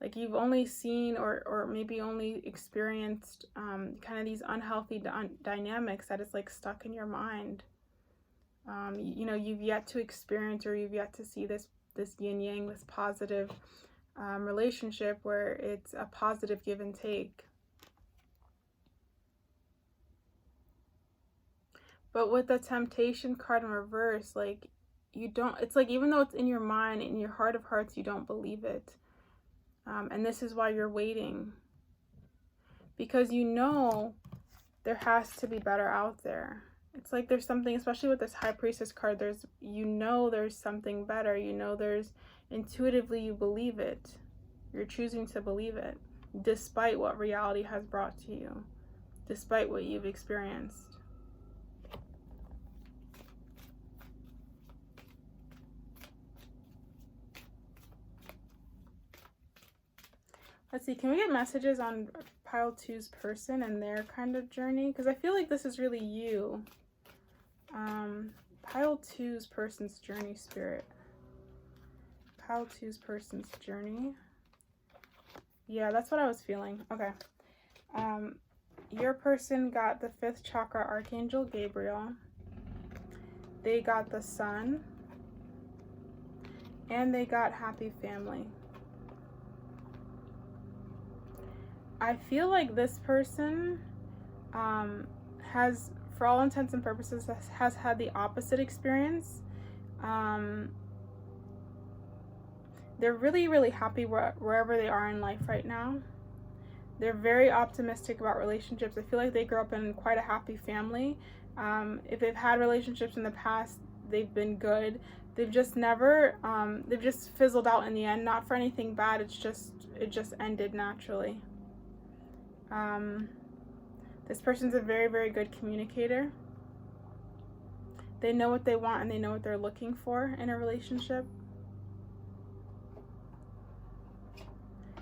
Like you've only seen or maybe only experienced kind of these unhealthy dynamics that it's like stuck in your mind. You know, you've yet to experience or you've yet to see this yin yang, this positive relationship where it's a positive give and take. But with the temptation card in reverse, like you don't, it's like even though it's in your mind, in your heart of hearts, you don't believe it. And this is why you're waiting. Because you know there has to be better out there. It's like there's something, especially with this High Priestess card, there's something better. You know there's, intuitively you believe it. You're choosing to believe it, despite what reality has brought to you, despite what you've experienced. Let's see, can we get messages on pile 2's person and their kind of journey? Because I feel like this is really you. Pile 2's person's journey, Spirit. Pile two's person's journey. Yeah, that's what I was feeling. Okay. Your person got the 5th chakra Archangel Gabriel. They got the Sun. And they got happy family. I feel like this person has, for all intents and purposes, has had the opposite experience. They're really, really happy wherever they are in life right now. They're very optimistic about relationships. I feel like they grew up in quite a happy family. If they've had relationships in the past, they've been good. They've just never, they've just fizzled out in the end. Not for anything bad, it just ended naturally. This person's a very, very good communicator. They know what they want and they know what they're looking for in a relationship.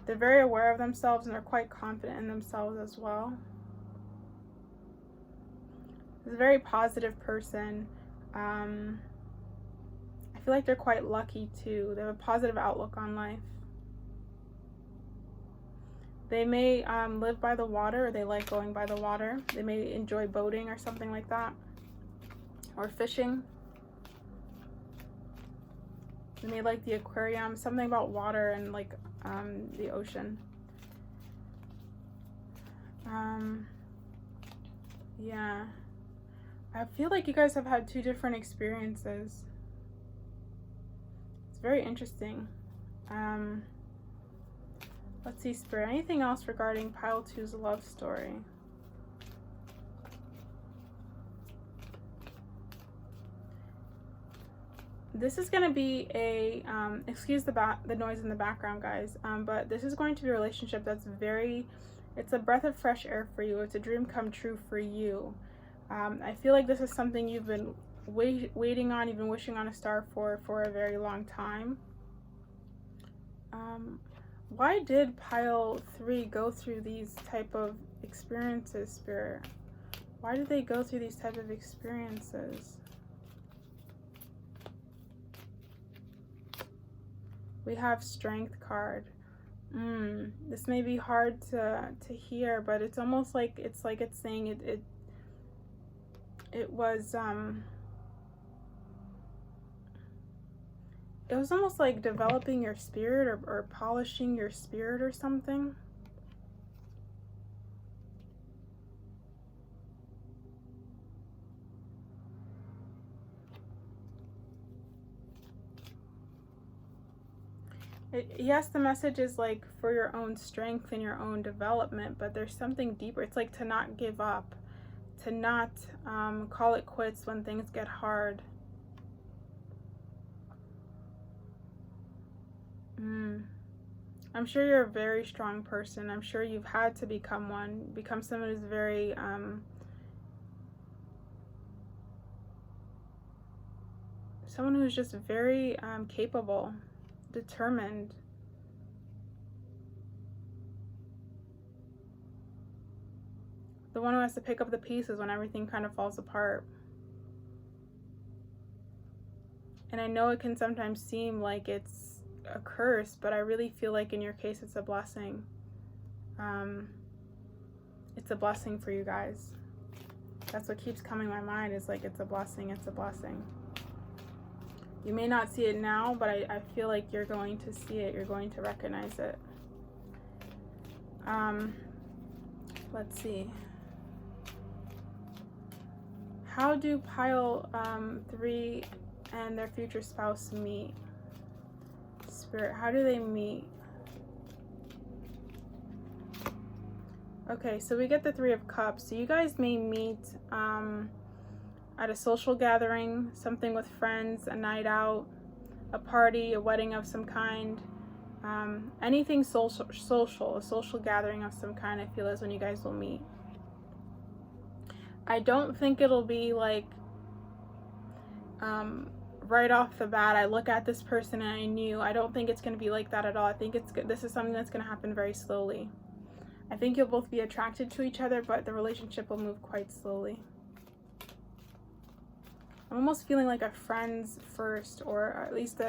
They're very aware of themselves and they're quite confident in themselves as well. It's a very positive person. I feel like they're quite lucky too. They have a positive outlook on life. They may live by the water, or they like going by the water. They may enjoy boating or something like that, or fishing. They may like the aquarium, something about water and like the ocean. Yeah. I feel like you guys have had 2 different experiences. It's very interesting. Let's see, Spirit. Anything else regarding Pile 2's love story? This is going to be a, excuse the noise in the background, guys, but this is going to be a relationship that's very, it's a breath of fresh air for you. It's a dream come true for you. I feel like this is something you've been waiting on, you've been wishing on a star for a very long time. Why did Pile 3 go through these type of experiences, Spirit? Why did they go through these type of experiences? We have Strength card. This may be hard to hear, but it's almost like it's saying it was it was almost like developing your spirit or polishing your spirit or something. Yes, the message is like for your own strength and your own development, but there's something deeper. It's like to not give up, to not call it quits when things get hard. I'm sure you're a very strong person. I'm sure you've had to become one, become someone who's very someone who's just very capable, determined. The one who has to pick up the pieces when everything kind of falls apart. And I know it can sometimes seem like it's a curse, but I really feel like in your case it's a blessing. It's a blessing for you guys. That's what keeps coming to my mind, is like it's a blessing, it's a blessing. You may not see it now, but I feel like you're going to see it. You're going to recognize it. Let's see. How do Pile 3 and their future spouse meet? Spirit, how do they meet? Okay, so we get the 3 of Cups. So you guys may meet at a social gathering, something with friends, a night out, a party, a wedding of some kind. Anything social, a social gathering of some kind, I feel, is when you guys will meet. I don't think it'll be like right off the bat, I look at this person and I knew. I don't think it's going to be like that at all. I think this is something that's going to happen very slowly. I think you'll both be attracted to each other, but the relationship will move quite slowly. I'm almost feeling like a friends first, or at least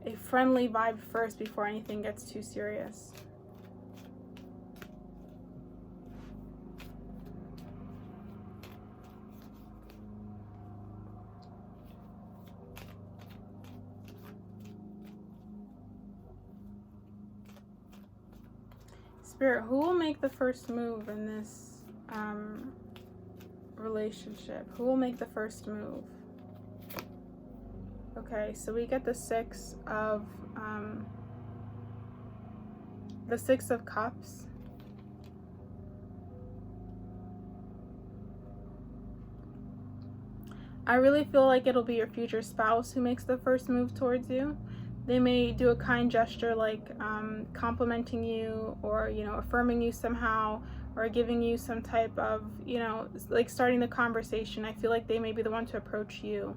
a friendly vibe first before anything gets too serious. Spirit, who will make the first move in this relationship? Who will make the first move? Okay, so we get the Six of Cups. I really feel like it'll be your future spouse who makes the first move towards you. They may do a kind gesture like complimenting you, or, you know, affirming you somehow, or giving you some type of, you know, like starting the conversation. I feel like they may be the one to approach you.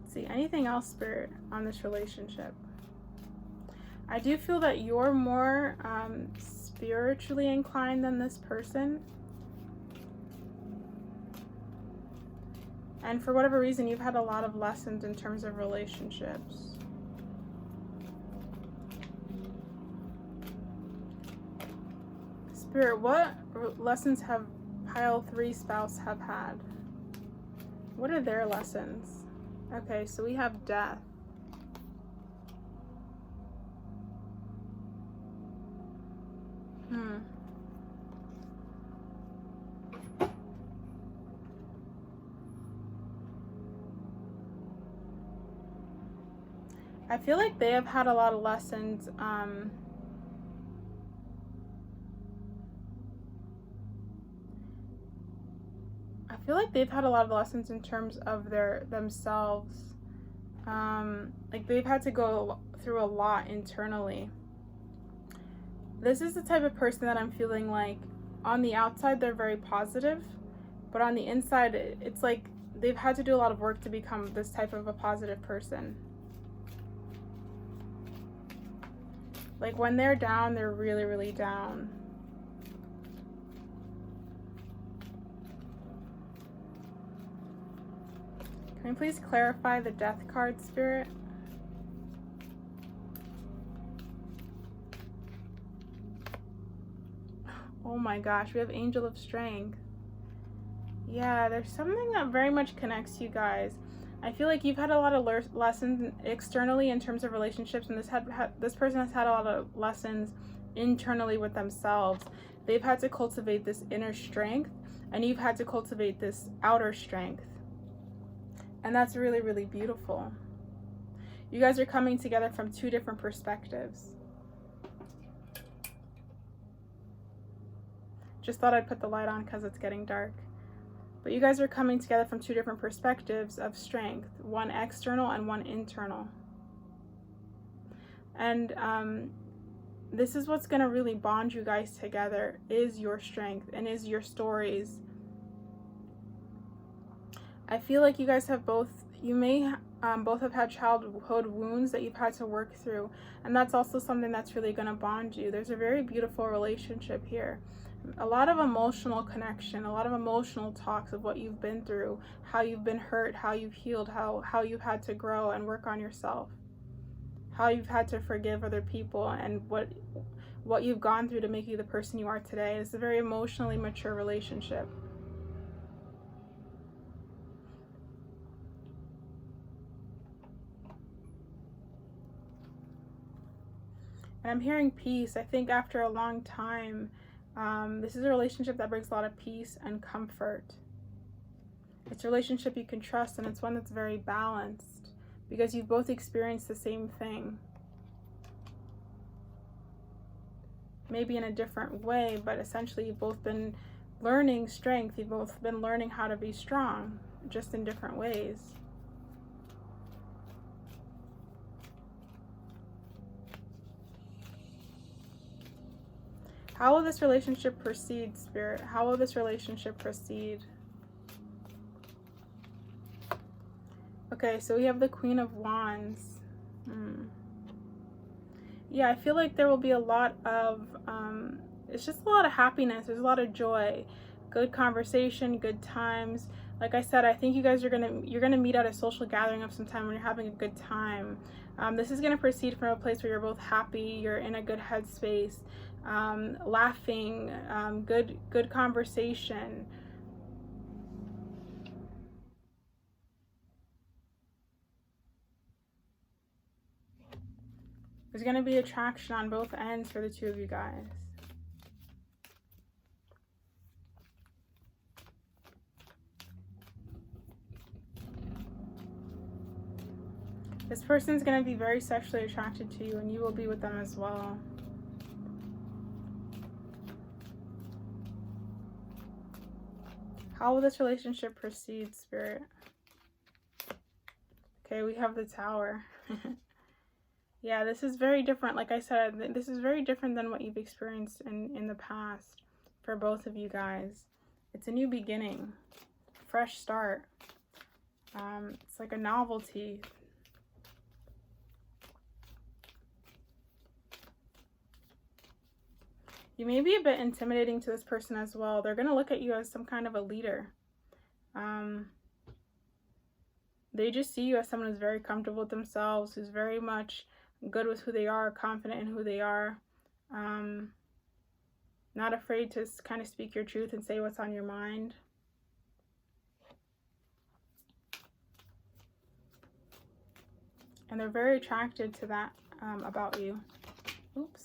Let's see, anything else, Spirit, on this relationship? I do feel that you're more spiritually inclined than this person. And for whatever reason, you've had a lot of lessons in terms of relationships. Spirit, what lessons have pile 3 spouse have had? What are their lessons? Okay, so we have death. I feel like they have had a lot of lessons. I feel like they've had a lot of lessons in terms of themselves. Like they've had to go through a lot internally. This is the type of person that I'm feeling like on the outside they're very positive, but on the inside it's like they've had to do a lot of work to become this type of a positive person. Like when they're down, they're really, really down. Can you please clarify the death card, Spirit? Oh my gosh, we have Angel of Strength. Yeah, there's something that very much connects you guys. I feel like you've had a lot of lessons externally in terms of relationships, and this person has had a lot of lessons internally with themselves. They've had to cultivate this inner strength, and you've had to cultivate this outer strength. And that's really, really beautiful. You guys are coming together from 2 different perspectives. Just thought I'd put the light on because it's getting dark. But you guys are coming together from 2 different perspectives of strength, one external and one internal. And this is what's going to really bond you guys together, is your strength and is your stories. I feel like you guys have you may both have had childhood wounds that you've had to work through. And that's also something that's really going to bond you. There's a very beautiful relationship here. A lot of emotional connection, a lot of emotional talks of what you've been through, how you've been hurt, how you've healed, how you've had to grow and work on yourself, how you've had to forgive other people, and what you've gone through to make you the person you are today. It's a very emotionally mature relationship. And I'm hearing peace. I think after a long time, this is a relationship that brings a lot of peace and comfort. It's a relationship you can trust, and it's one that's very balanced because you've both experienced the same thing. Maybe in a different way, but essentially you've both been learning strength. You've both been learning how to be strong, just in different ways. How will this relationship proceed, Spirit? How will this relationship proceed? Okay, so we have the Queen of Wands. Yeah, I feel like there will be a lot of, it's just a lot of happiness. There's a lot of joy, good conversation, good times. Like I said, I think you guys you're gonna meet at a social gathering of some time when you're having a good time. This is gonna proceed from a place where you're both happy, you're in a good headspace, laughing, good conversation. There's gonna be attraction on both ends for the two of you guys. This person's going to be very sexually attracted to you, and you will be with them as well. How will this relationship proceed, Spirit? Okay, we have the Tower. Yeah, this is very different. Like I said, this is very different than what you've experienced in the past for both of you guys. It's a new beginning, fresh start. It's like a novelty. You may be a bit intimidating to this person as well. They're going to look at you as some kind of a leader. They just see you as someone who's very comfortable with themselves, who's very much good with who they are, confident in who they are. Not afraid to kind of speak your truth and say what's on your mind. And they're very attracted to that about you. Oops.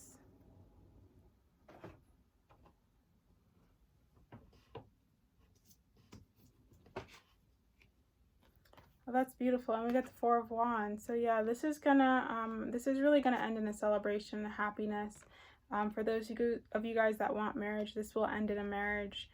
Well, that's beautiful. And we got the Four of Wands. So yeah, this is really gonna end in a celebration, a happiness. For those of you guys that want marriage, this will end in a marriage.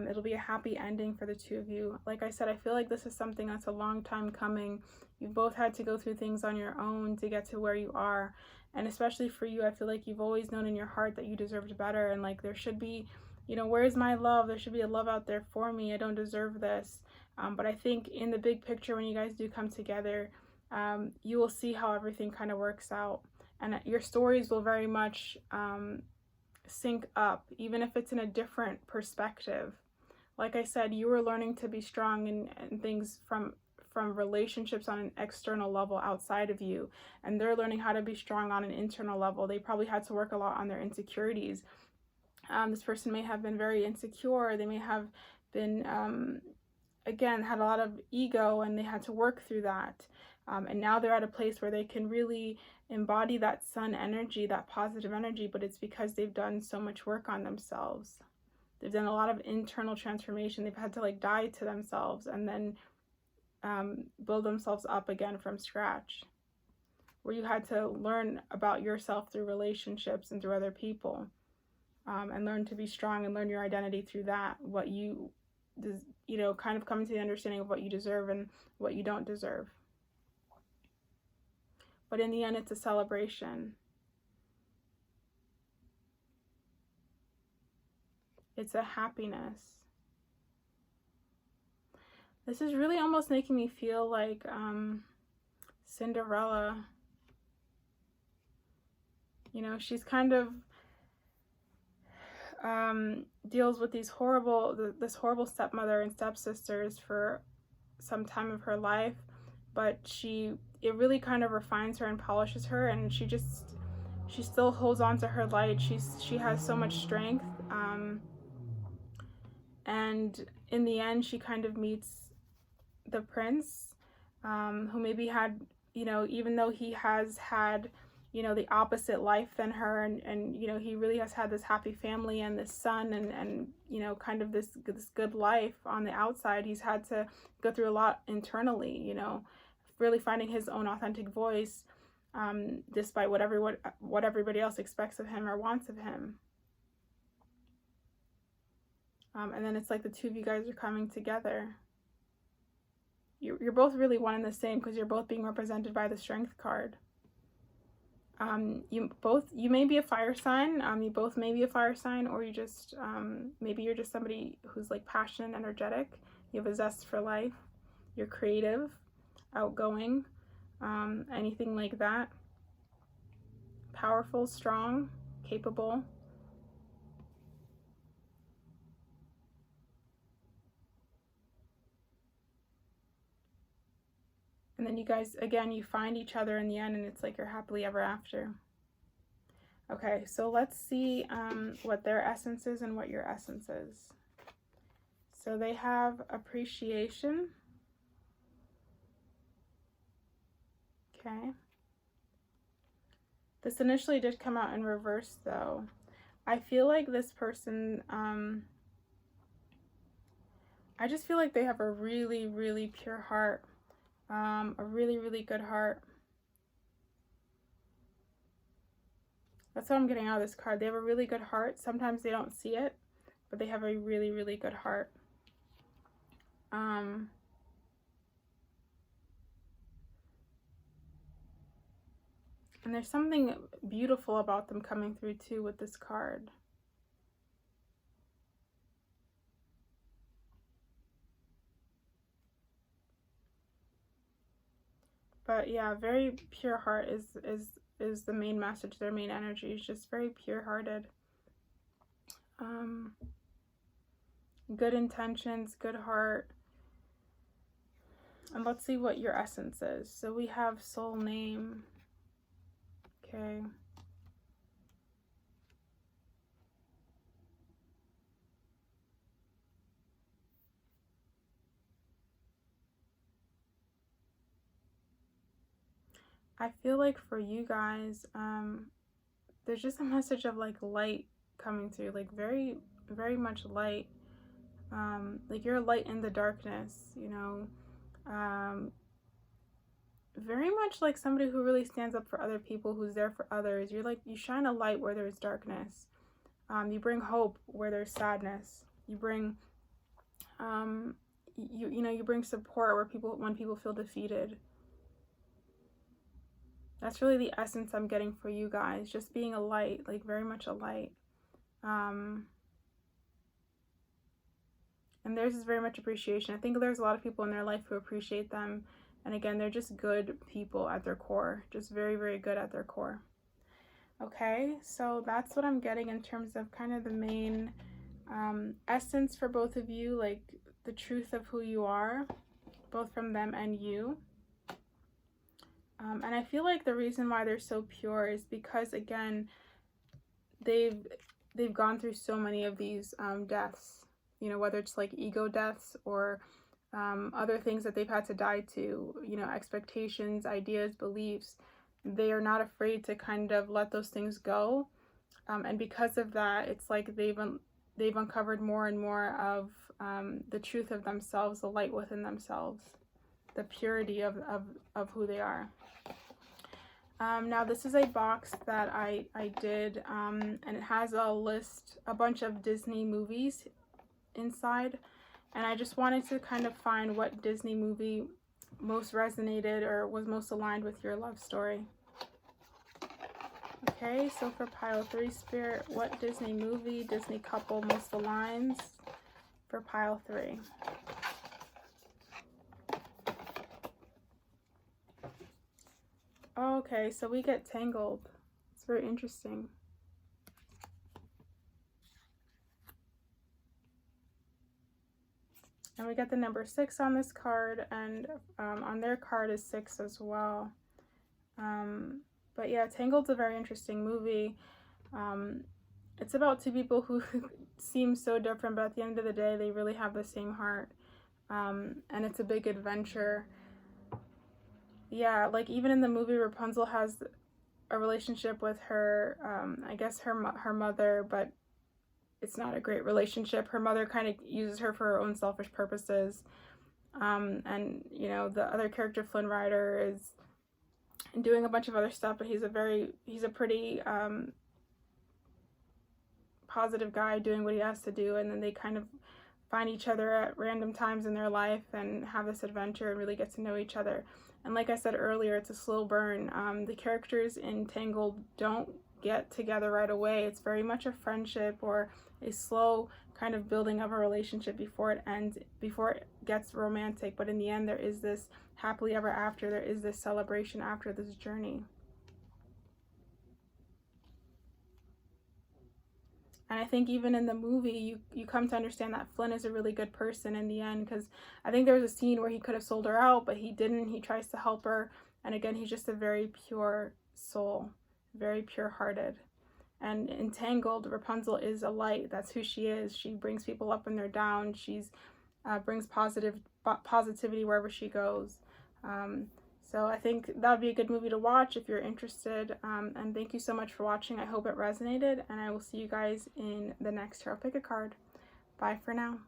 It'll be a happy ending for the two of you. Like I said, I feel like this is something that's a long time coming. You've both had to go through things on your own to get to where you are. And especially for you, I feel like you've always known in your heart that you deserved better. And like there should be, you know, where's my love? There should be a love out there for me. I don't deserve this. But I think in the big picture, when you guys do come together, you will see how everything kind of works out. And your stories will very much sync up, even if it's in a different perspective. Like I said, you were learning to be strong in things from relationships on an external level outside of you. And they're learning how to be strong on an internal level. They probably had to work a lot on their insecurities. This person may have been very insecure. They may have been... again, had a lot of ego, and they had to work through that. And now they're at a place where they can really embody that sun energy, that positive energy, but it's because they've done so much work on themselves. They've done a lot of internal transformation. They've had to like die to themselves and then build themselves up again from scratch. Where you had to learn about yourself through relationships and through other people, and learn to be strong and learn your identity through that. What you know, kind of coming to the understanding of what you deserve and what you don't deserve. But in the end, it's a celebration. It's a happiness. This is really almost making me feel like Cinderella. You know, she's kind of deals with this horrible stepmother and stepsisters for some time of her life, but it really kind of refines her and polishes her, and she still holds on to her light. She has so much strength, and in the end she kind of meets the prince, who maybe had, you know, even though he has had, you know, the opposite life than her, and you know, he really has had this happy family and this son and you know, kind of this good life on the outside. He's had to go through a lot internally, you know, really finding his own authentic voice, despite what everybody else expects of him or wants of him. And then it's like the two of you guys are coming together. You're both really one and the same, because you're both being represented by the Strength card. You may be a fire sign. You both may be a fire sign, or you just maybe you're just somebody who's like passionate and energetic. You have a zest for life. You're creative, outgoing, anything like that. Powerful, strong, capable. And then you guys, again, you find each other in the end, and it's like you're happily ever after. Okay, so let's see what their essence is and what your essence is. So they have appreciation. Okay. This initially did come out in reverse, though. I feel like this person, I just feel like they have a really, really pure heart, a really, really good heart. That's what I'm getting out of this card. They have a really good heart. Sometimes they don't see it, but they have a really, really good heart. And there's something beautiful about them coming through too with this card. But yeah, very pure heart is the main message. Their main energy is just very pure-hearted. Good intentions, good heart. And let's see what your essence is. So we have soul name. Okay. I feel like for you guys, there's just a message of like light coming through, like very, very much light. Like you're a light in the darkness, you know. Very much like somebody who really stands up for other people, who's there for others. You're like, you shine a light where there's darkness. You bring hope where there's sadness. You bring, you bring support when people feel defeated. That's really the essence I'm getting for you guys. Just being a light, like very much a light. And theirs is very much appreciation. I think there's a lot of people in their life who appreciate them. And again, they're just good people at their core. Just very, very good at their core. Okay, so that's what I'm getting in terms of kind of the main essence for both of you, like the truth of who you are, both from them and you. And I feel like the reason why they're so pure is because, again, they've gone through so many of these deaths, you know, whether it's like ego deaths or other things that they've had to die to, you know, expectations, ideas, beliefs. They are not afraid to kind of let those things go. And because of that, it's like they've uncovered more and more of the truth of themselves, the light within themselves, the purity of who they are. Now this is a box that I did, and it has a bunch of Disney movies inside, and I just wanted to kind of find what Disney movie most resonated or was most aligned with your love story. Okay, so for pile 3 spirit, what Disney movie, Disney couple most aligns for pile 3? Okay, so we get Tangled. It's very interesting. And we get the number 6 on this card, and on their card is 6 as well. But yeah, Tangled's a very interesting movie. It's about two people who seem so different, but at the end of the day, they really have the same heart. And it's a big adventure. Yeah, like even in the movie, Rapunzel has a relationship with her, I guess her mother, but it's not a great relationship. Her mother kind of uses her for her own selfish purposes. And you know, the other character, Flynn Rider, is doing a bunch of other stuff, but he's a pretty positive guy doing what he has to do, and then they kind of find each other at random times in their life and have this adventure and really get to know each other. And like I said earlier, it's a slow burn. The characters in Tangled don't get together right away. It's very much a friendship or a slow kind of building of a relationship before it ends, before it gets romantic. But in the end, there is this happily ever after. There is this celebration after this journey. And I think even in the movie, you come to understand that Flynn is a really good person in the end, because I think there was a scene where he could have sold her out, but he didn't. He tries to help her. And again, he's just a very pure soul, very pure-hearted. And Entangled, Rapunzel is a light. That's who she is. She brings people up when they're down. She's brings positivity wherever she goes. So I think that would be a good movie to watch if you're interested. And thank you so much for watching. I hope it resonated, and I will see you guys in the next Tarot Pick a Card. Bye for now.